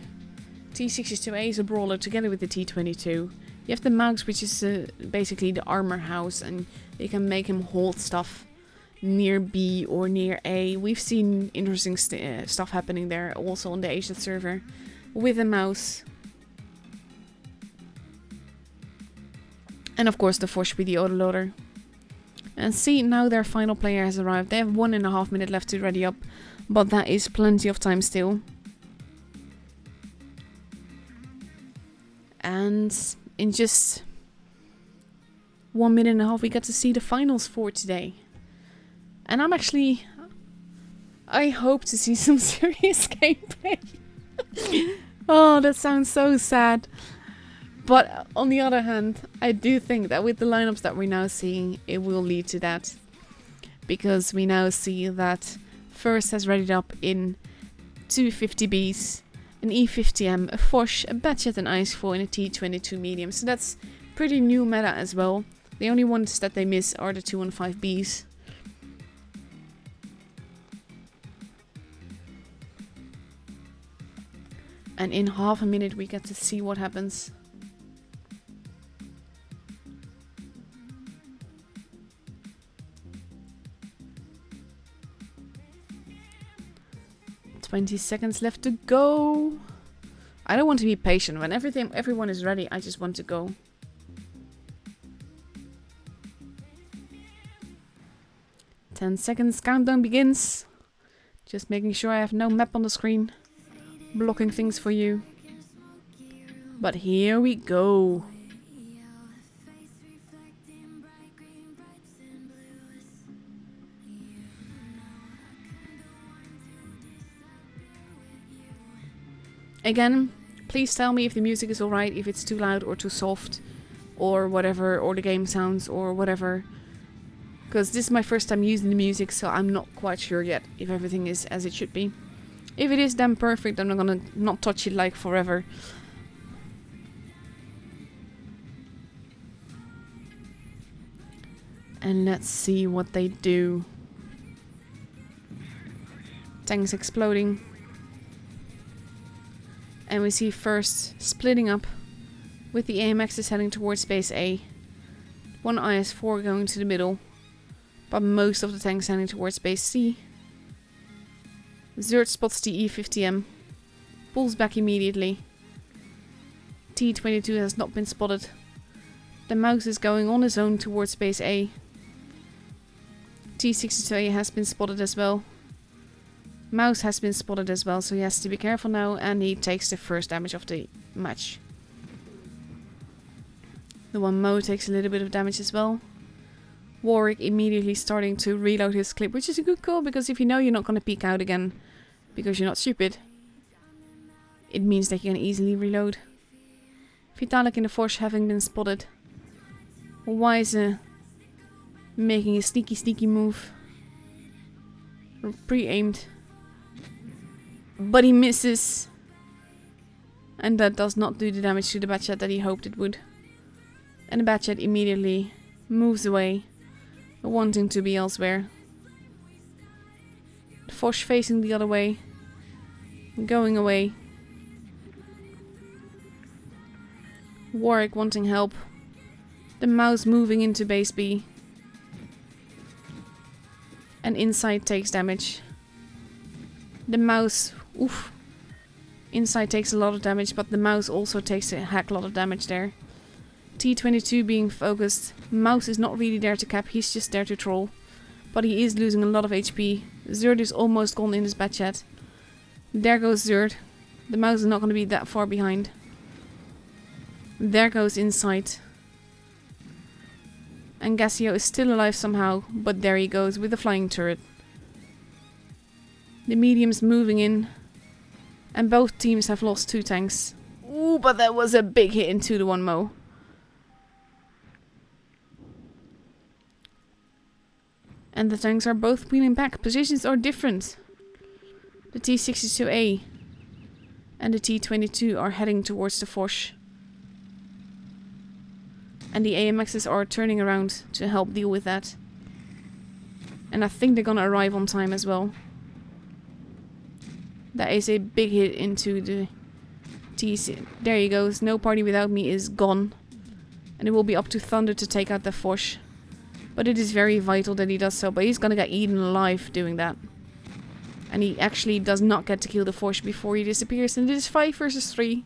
T62A is a brawler together with the T22. You have the Mouse, which is basically the armor house, and you can make him hold stuff near B or near A. We've seen interesting stuff happening there, also on the Asian server, with a Mouse. And of course the Foch with the autoloader. And see, now their final player has arrived. They have 1.5 minutes left to ready up, but that is plenty of time still. And in just 1.5 minutes we get to see the finals for today. And I hope to see some serious gameplay. Oh, that sounds so sad. But on the other hand, I do think that with the lineups that we're now seeing, it will lead to that. Because we now see that First has readied up in 250Bs, an E50M, a Foch, a Batchet and Icefall, and a T22 medium. So that's pretty new meta as well. The only ones that they miss are the 215Bs. And in half a minute we get to see what happens. "20 seconds left to go." I don't want to be patient. When everyone is ready, I just want to go. "10 seconds, countdown begins." Just making sure I have no map on the screen, blocking things for you. But here we go. Again, please tell me if the music is alright, if it's too loud or too soft, or whatever, or the game sounds, or whatever. Because this is my first time using the music, so I'm not quite sure yet if everything is as it should be. If it is, then perfect. I'm not gonna not touch it like forever. And let's see what they do. Tanks exploding. And we see First splitting up, with the AMXs heading towards base A. One IS-4 going to the middle, but most of the tanks heading towards base C. Zerd spots the E50M, pulls back immediately. T22 has not been spotted. The mouse is going on his own towards base A. T62A has been spotted as well. Mouse has been spotted as well, so he has to be careful now, and he takes the first damage of the match. The one Mo takes a little bit of damage as well. Warwick immediately starting to reload his clip, which is a good call, because if you know you're not going to peek out again, because you're not stupid, it means that you can easily reload. Vitalik in the Foch having been spotted. Wise making a sneaky move. Pre-aimed. But he misses. And that does not do the damage to the Batchet that he hoped it would. And the Batchet immediately moves away, wanting to be elsewhere. The Foch facing the other way. Going away. Warwick wanting help. The mouse moving into base B. And Inside takes damage. The mouse, oof. Inside takes a lot of damage, but the mouse also takes a heck lot of damage there. T22 being focused. Mouse is not really there to cap, he's just there to troll. But he is losing a lot of HP. Zerd is almost gone in his Batchet. There goes Zerd. The mouse is not going to be that far behind. There goes Inside. And Gassio is still alive somehow, but there he goes with the flying turret. The medium's moving in. And both teams have lost 2 tanks. Ooh, but that was a big hit into the one Mo. And the tanks are both peeling back. Positions are different. The T62A and the T22 are heading towards the Foch. And the AMXs are turning around to help deal with that. And I think they're gonna arrive on time as well. That is a big hit into the TC. There he goes. No Party Without Me is gone. And it will be up to Thunder to take out the Foch. But it is very vital that he does so. But he's gonna get eaten alive doing that. And he actually does not get to kill the Foch before he disappears. And it is 5 versus 3.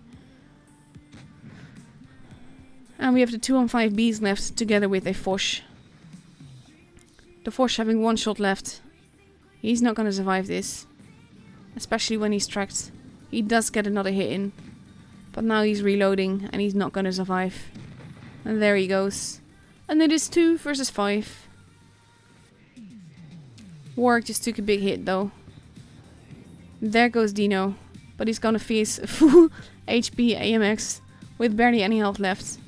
And we have the 2-on-5 bees left together with a Foch. The Foch having 1 shot left. He's not going to survive this. Especially when he's tracked. He does get another hit in. But now he's reloading and he's not going to survive. And there he goes. And it is 2 versus 5. Warwick just took a big hit though. There goes Dino. But he's gonna face a full HP AMX with barely any health left.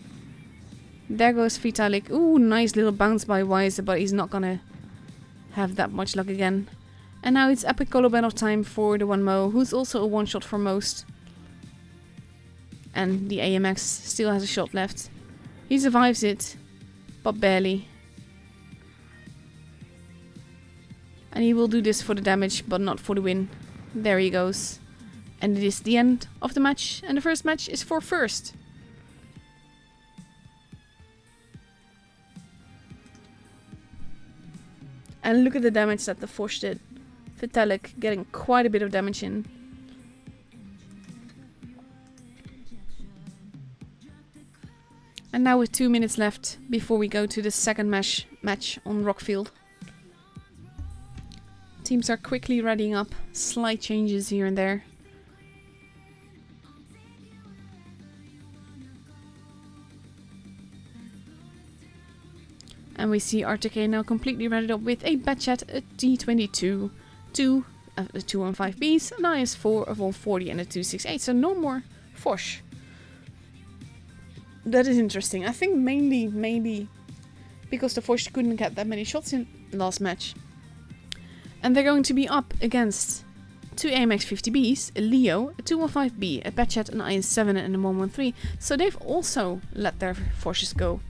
There goes Vitalik. Ooh, nice little bounce by Weiser, but he's not gonna have that much luck again. And now it's epic colo battle time for the 1mo, who's also a 1-shot for most. And the AMX still has a shot left. He survives it, but barely. And he will do this for the damage, but not for the win. There he goes. And it is the end of the match, and the first match is for first. And look at the damage that the Foch did. Vitalik getting quite a bit of damage in. And now with 2 minutes left before we go to the second match on Rockfield. Teams are quickly readying up, slight changes here and there. And we see RTK now completely readied up with a Batchat, a T22, a 2-on-5Bs, an IS-4, a Vol 40 and a 268, so no more Foch. That is interesting. I think mainly because the Foch couldn't get that many shots in last match. And they're going to be up against 2 AMX 50Bs, a Leo, a 215B, a Batchat, an IS-7 and a 113. So they've also let their Foches go.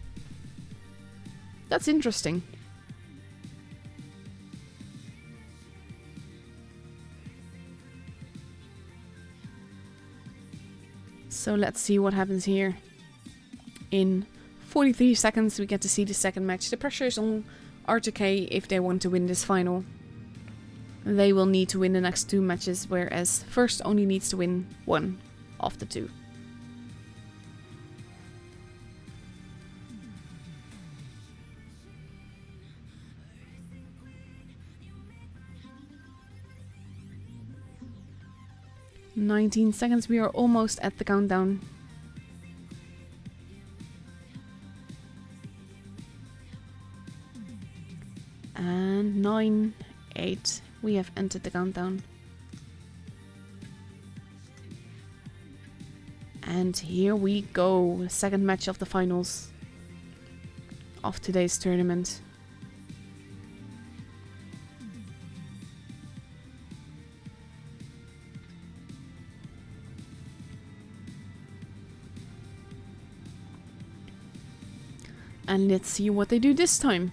That's interesting. So let's see what happens here. In 43 seconds we get to see the second match. The pressure is on RTK if they want to win this final. They will need to win the next 2 matches, whereas first only needs to win 1 of the 2. "19 seconds, we are almost at the countdown. And 9, 8, we have entered the countdown. And here we go, second match of the finals of today's tournament. And let's see what they do this time.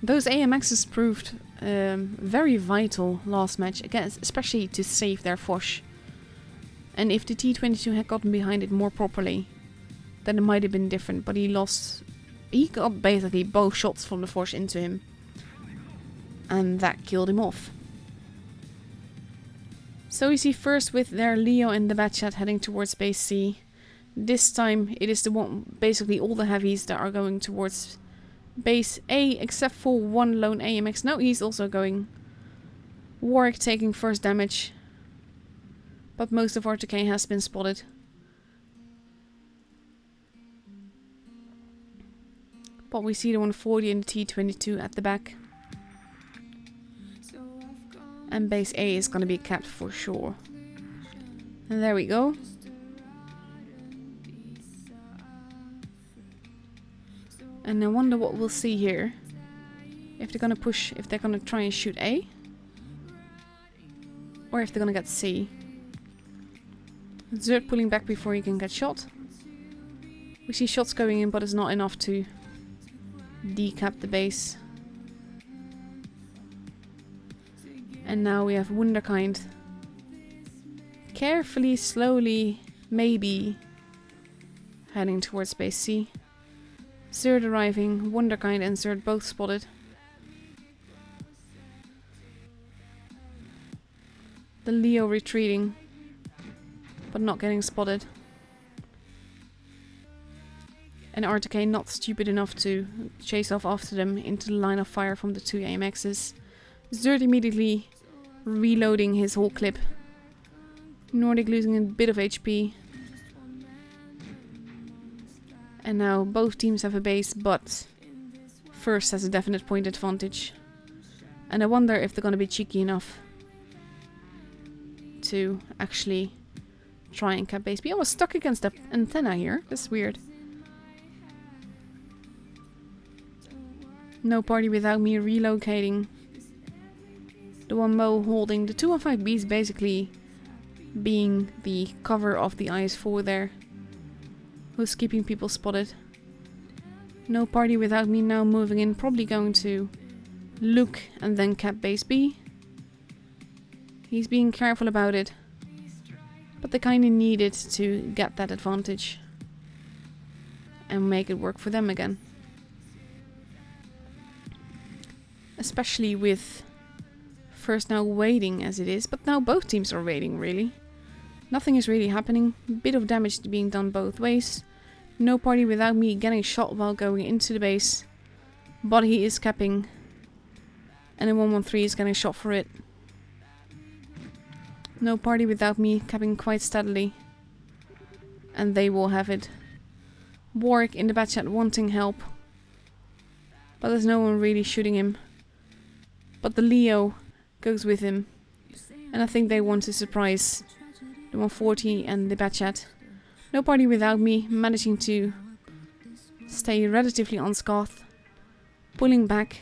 Those AMXs proved very vital last match, again, especially to save their Foch. And if the T22 had gotten behind it more properly, then it might have been different. But he got basically both shots from the Foch into him. And that killed him off. So we see first with their Leo and the Batchat heading towards base C. This time it is the one, basically all the heavies that are going towards base A, except for one lone AMX. No, he's also going. Warwick taking first damage. But most of RTK has been spotted. But we see the 140 and the T22 at the back. And base A is going to be capped for sure. And there we go. And I wonder what we'll see here. If they're gonna push, if they're gonna try and shoot A. Or if they're gonna get C. Zerd pulling back before he can get shot. We see shots going in, but it's not enough to decap the base. And now we have Wunderkind. Carefully, slowly, maybe heading towards base C. Zerd arriving, Wunderkind and Zerd both spotted. The Leo retreating, but not getting spotted. And RTK not stupid enough to chase off after them into the line of fire from the two AMXs. Zerd immediately reloading his whole clip. Nordic losing a bit of HP. And now both teams have a base, but First has a definite point advantage. And I wonder if they're going to be cheeky enough to actually try and cap base B. I was stuck against the antenna here. That's weird. No party without me relocating. The one Mo holding the 215Bs basically being the cover of the IS-4 there. Who's keeping people spotted. No party without me now moving in. Probably going to look and then cap base B. He's being careful about it. But they kind of needed to get that advantage. And make it work for them again. Especially with First now waiting as it is. But now both teams are waiting really. Nothing is really happening. Bit of damage being done both ways. No party without me getting shot while going into the base. But he is capping. And then 113 is getting shot for it. No party without me capping quite steadily. And they will have it. Warwick in the bat chat wanting help. But there's no one really shooting him. But the Leo goes with him. And I think they want to surprise the 140 and the bat chat. No party without me managing to stay relatively unscathed. Pulling back.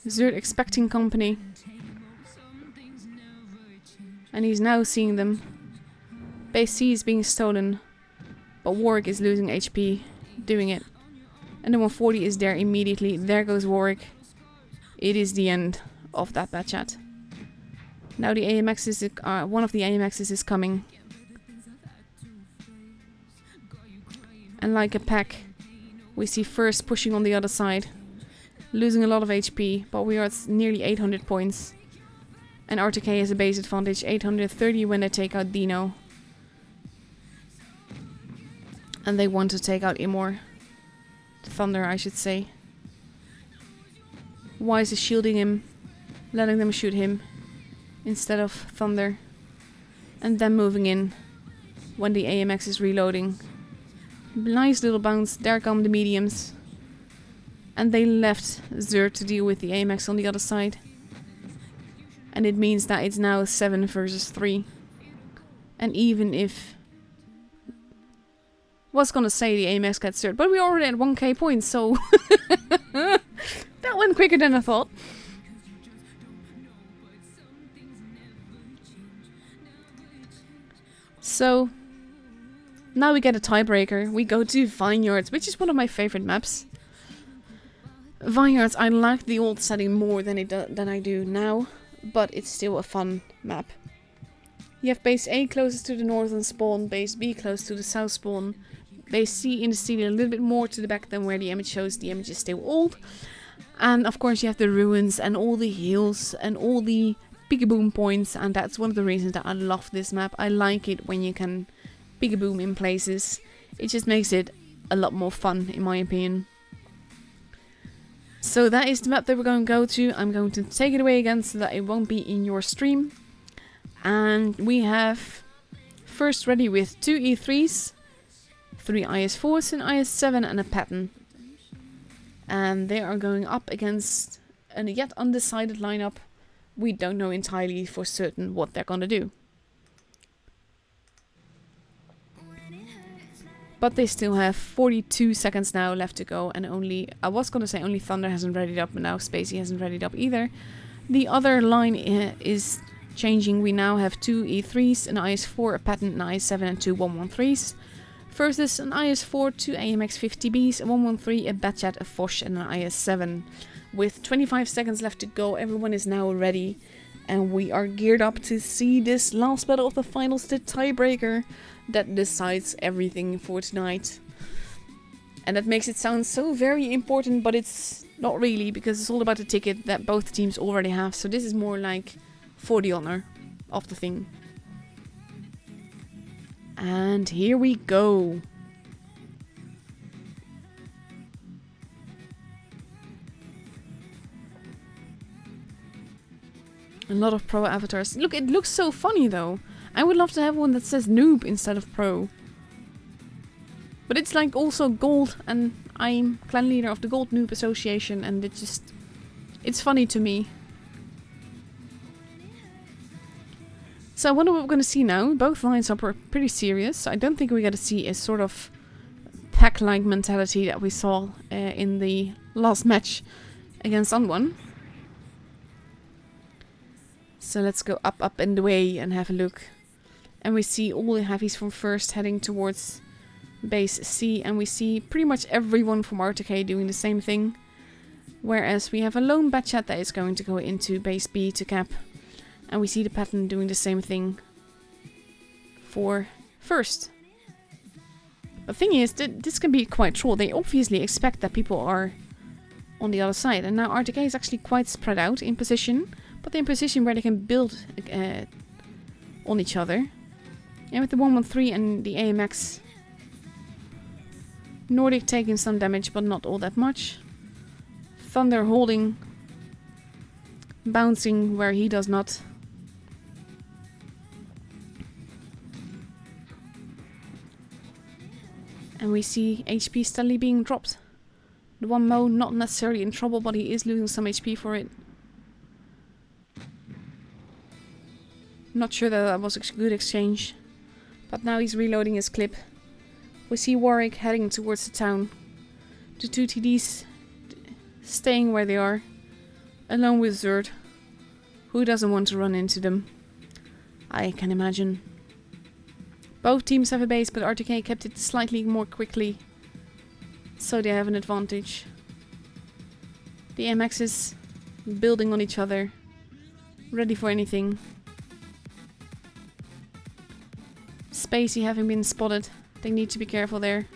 Zerd expecting company. And he's now seeing them. Base C is being stolen. But Warwick is losing HP doing it. And the 140 is there immediately. There goes Warwick. It is the end of that bat chat. Now the AMX is one of the AMXs is coming. And like a pack, we see First pushing on the other side. Losing a lot of HP, but we are at nearly 800 points. And RTK has a base advantage, 830 when they take out Dino. And they want to take out Imor. Thunder, I should say. Wise is shielding him, letting them shoot him instead of Thunder. And then moving in when the AMX is reloading. Nice little bounce, there come the mediums. And they left Zerd to deal with the AMX on the other side. And it means that it's now 7 versus 3. And even if... was gonna say the AMX gets Zerd, but we're already at 1k points, so... that went quicker than I thought. So... now we get a tiebreaker. We go to Vineyards, which is one of my favorite maps. Vineyards, I like the old setting more than I do now, but it's still a fun map. You have base A closest to the northern spawn, base B close to the south spawn, base C in the city a little bit more to the back than where the image shows. The image is still old. And of course you have the ruins and all the hills and all the peekaboom points, and that's one of the reasons that I love this map. I like it when you can peekaboom in places. It just makes it a lot more fun in my opinion. So that is the map that we're going to go to. I'm going to take it away again so that it won't be in your stream. And we have First ready with 2 E3s, 3 IS4s, an IS7 and a pattern. And they are going up against a yet undecided lineup. We don't know entirely for certain what they're going to do. But they still have 42 seconds now left to go, and only, I was gonna say only Thunder hasn't readied up, but now Spacey hasn't readied up either. The other line is changing. We now have 2 E3s, an IS4, a patent, an IS7 and 2 113s. Versus an IS4, 2 AMX 50Bs, a 113, a Batchat, a Foch and an IS7. With 25 seconds left to go, everyone is now ready. And we are geared up to see this last battle of the finals, the tiebreaker that decides everything for tonight. And that makes it sound so very important, but it's not really, because it's all about the ticket that both teams already have. So this is more like for the honor of the thing. And here we go. A lot of pro avatars. Look, it looks so funny though. I would love to have one that says noob instead of pro. But it's like also gold, and I'm clan leader of the Gold Noob Association, and it's funny to me. So I wonder what we're going to see now. Both lines are pretty serious. I don't think we're going to see a sort of pack-like mentality that we saw in the last match against Unwon. So let's go up and away and have a look. And we see all the heavies from first heading towards base C, and we see pretty much everyone from RTK doing the same thing. Whereas we have a lone Batchat that is going to go into base B to cap. And we see the pattern doing the same thing for first. The thing is, this can be quite troll. They obviously expect that people are on the other side. And now RTK is actually quite spread out in position. But they're in position where they can build on each other. And with the 113 and the AMX, Nordic taking some damage, but not all that much. Thunder holding, bouncing where he does not. And we see HP steadily being dropped. The one Mo not necessarily in trouble, but he is losing some HP for it. Not sure that was a good exchange. But now he's reloading his clip. We see Warwick heading towards the town. The two TDs staying where they are. Alone with Zerd. Who doesn't want to run into them? I can imagine. Both teams have a base, but RTK kept it slightly more quickly. So they have an advantage. The MX is building on each other. Ready for anything. Spacey having been spotted. They need to be careful there.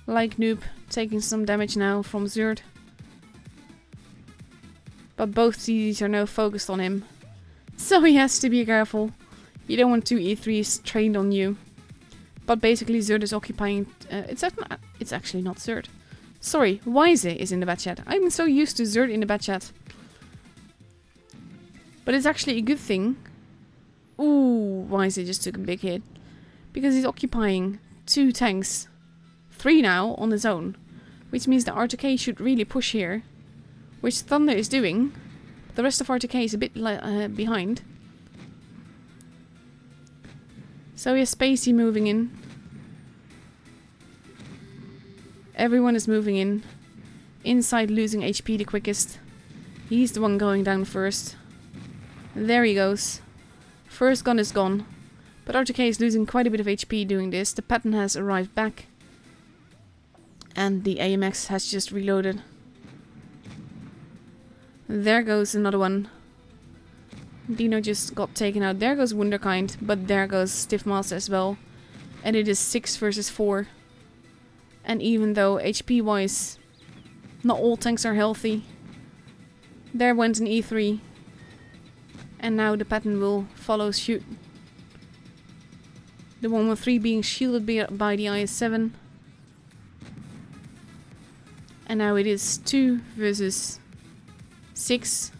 Like Noob taking some damage now from Zerd. But both CDs are now focused on him. So he has to be careful. You don't want two E3s trained on you. But basically Zerd is occupying... it's actually not Zerd. Sorry, Wise is in the Batchat. I'm so used to Zerd in the Batchat. But it's actually a good thing. Ooh, Wise just took a big hit. Because he's occupying 2 tanks. 3 now on his own. Which means that RTK should really push here. Which Thunder is doing. The rest of RTK is a bit behind. So we have Spacey moving in. Everyone is moving in. Inside losing HP the quickest. He's the one going down first. There he goes. First gun is gone. But RTK is losing quite a bit of HP doing this. The pattern has arrived back. And the AMX has just reloaded. There goes another one. Dino just got taken out. There goes Wunderkind. But there goes Stiffmaster as well. And it is 6 versus 4. And even though HP wise not all tanks are healthy. There went an E3. And now the pattern will follow suit. The 113 being shielded by the IS-7. And now it is 2 versus 6.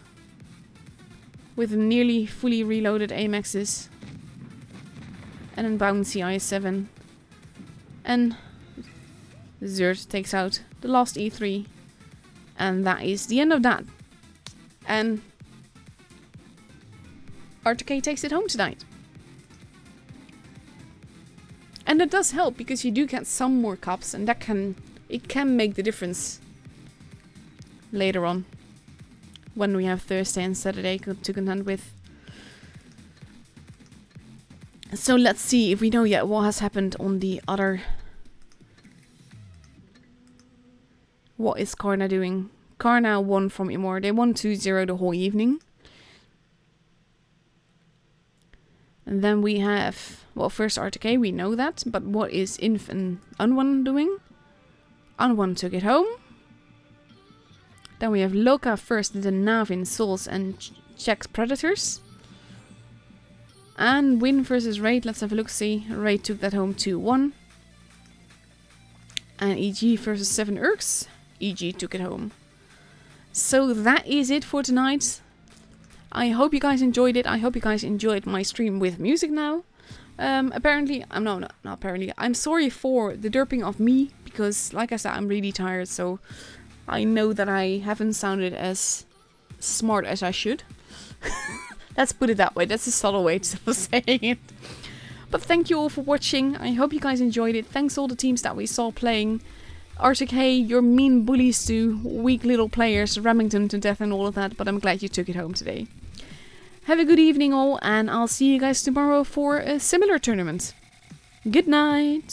With nearly fully reloaded AMXs. And then bouncy IS-7. And Zerd takes out the last E3. And that is the end of that. And RTK takes it home tonight. And that does help because you do get some more cups, and it can make the difference later on when we have Thursday and Saturday to contend with. So let's see if we know yet what has happened on the other. What is Karna doing? Karna won from Imor. They won 2-0 the whole evening. And then we have, well, first RTK, we know that. But what is Inf and Unwon doing? Unwon took it home. Then we have Loka first, then Navin, Souls, and Jack's Predators. And win versus Raid. Let's have a look-see. Raid took that home 2-1. And EG versus 7 Urks. EG took it home. So that is it for tonight. I hope you guys enjoyed it. I hope you guys enjoyed my stream with music now. Apparently, not apparently. I'm sorry for the derping of me, because like I said, I'm really tired, so I know that I haven't sounded as smart as I should. Let's put it that way. That's a subtle way of saying it. But thank you all for watching. I hope you guys enjoyed it. Thanks to all the teams that we saw playing. Arctic Hey, you're mean bullies to weak little players, ramming them to death and all of that, but I'm glad you took it home today. Have a good evening all, and I'll see you guys tomorrow for a similar tournament. Good night!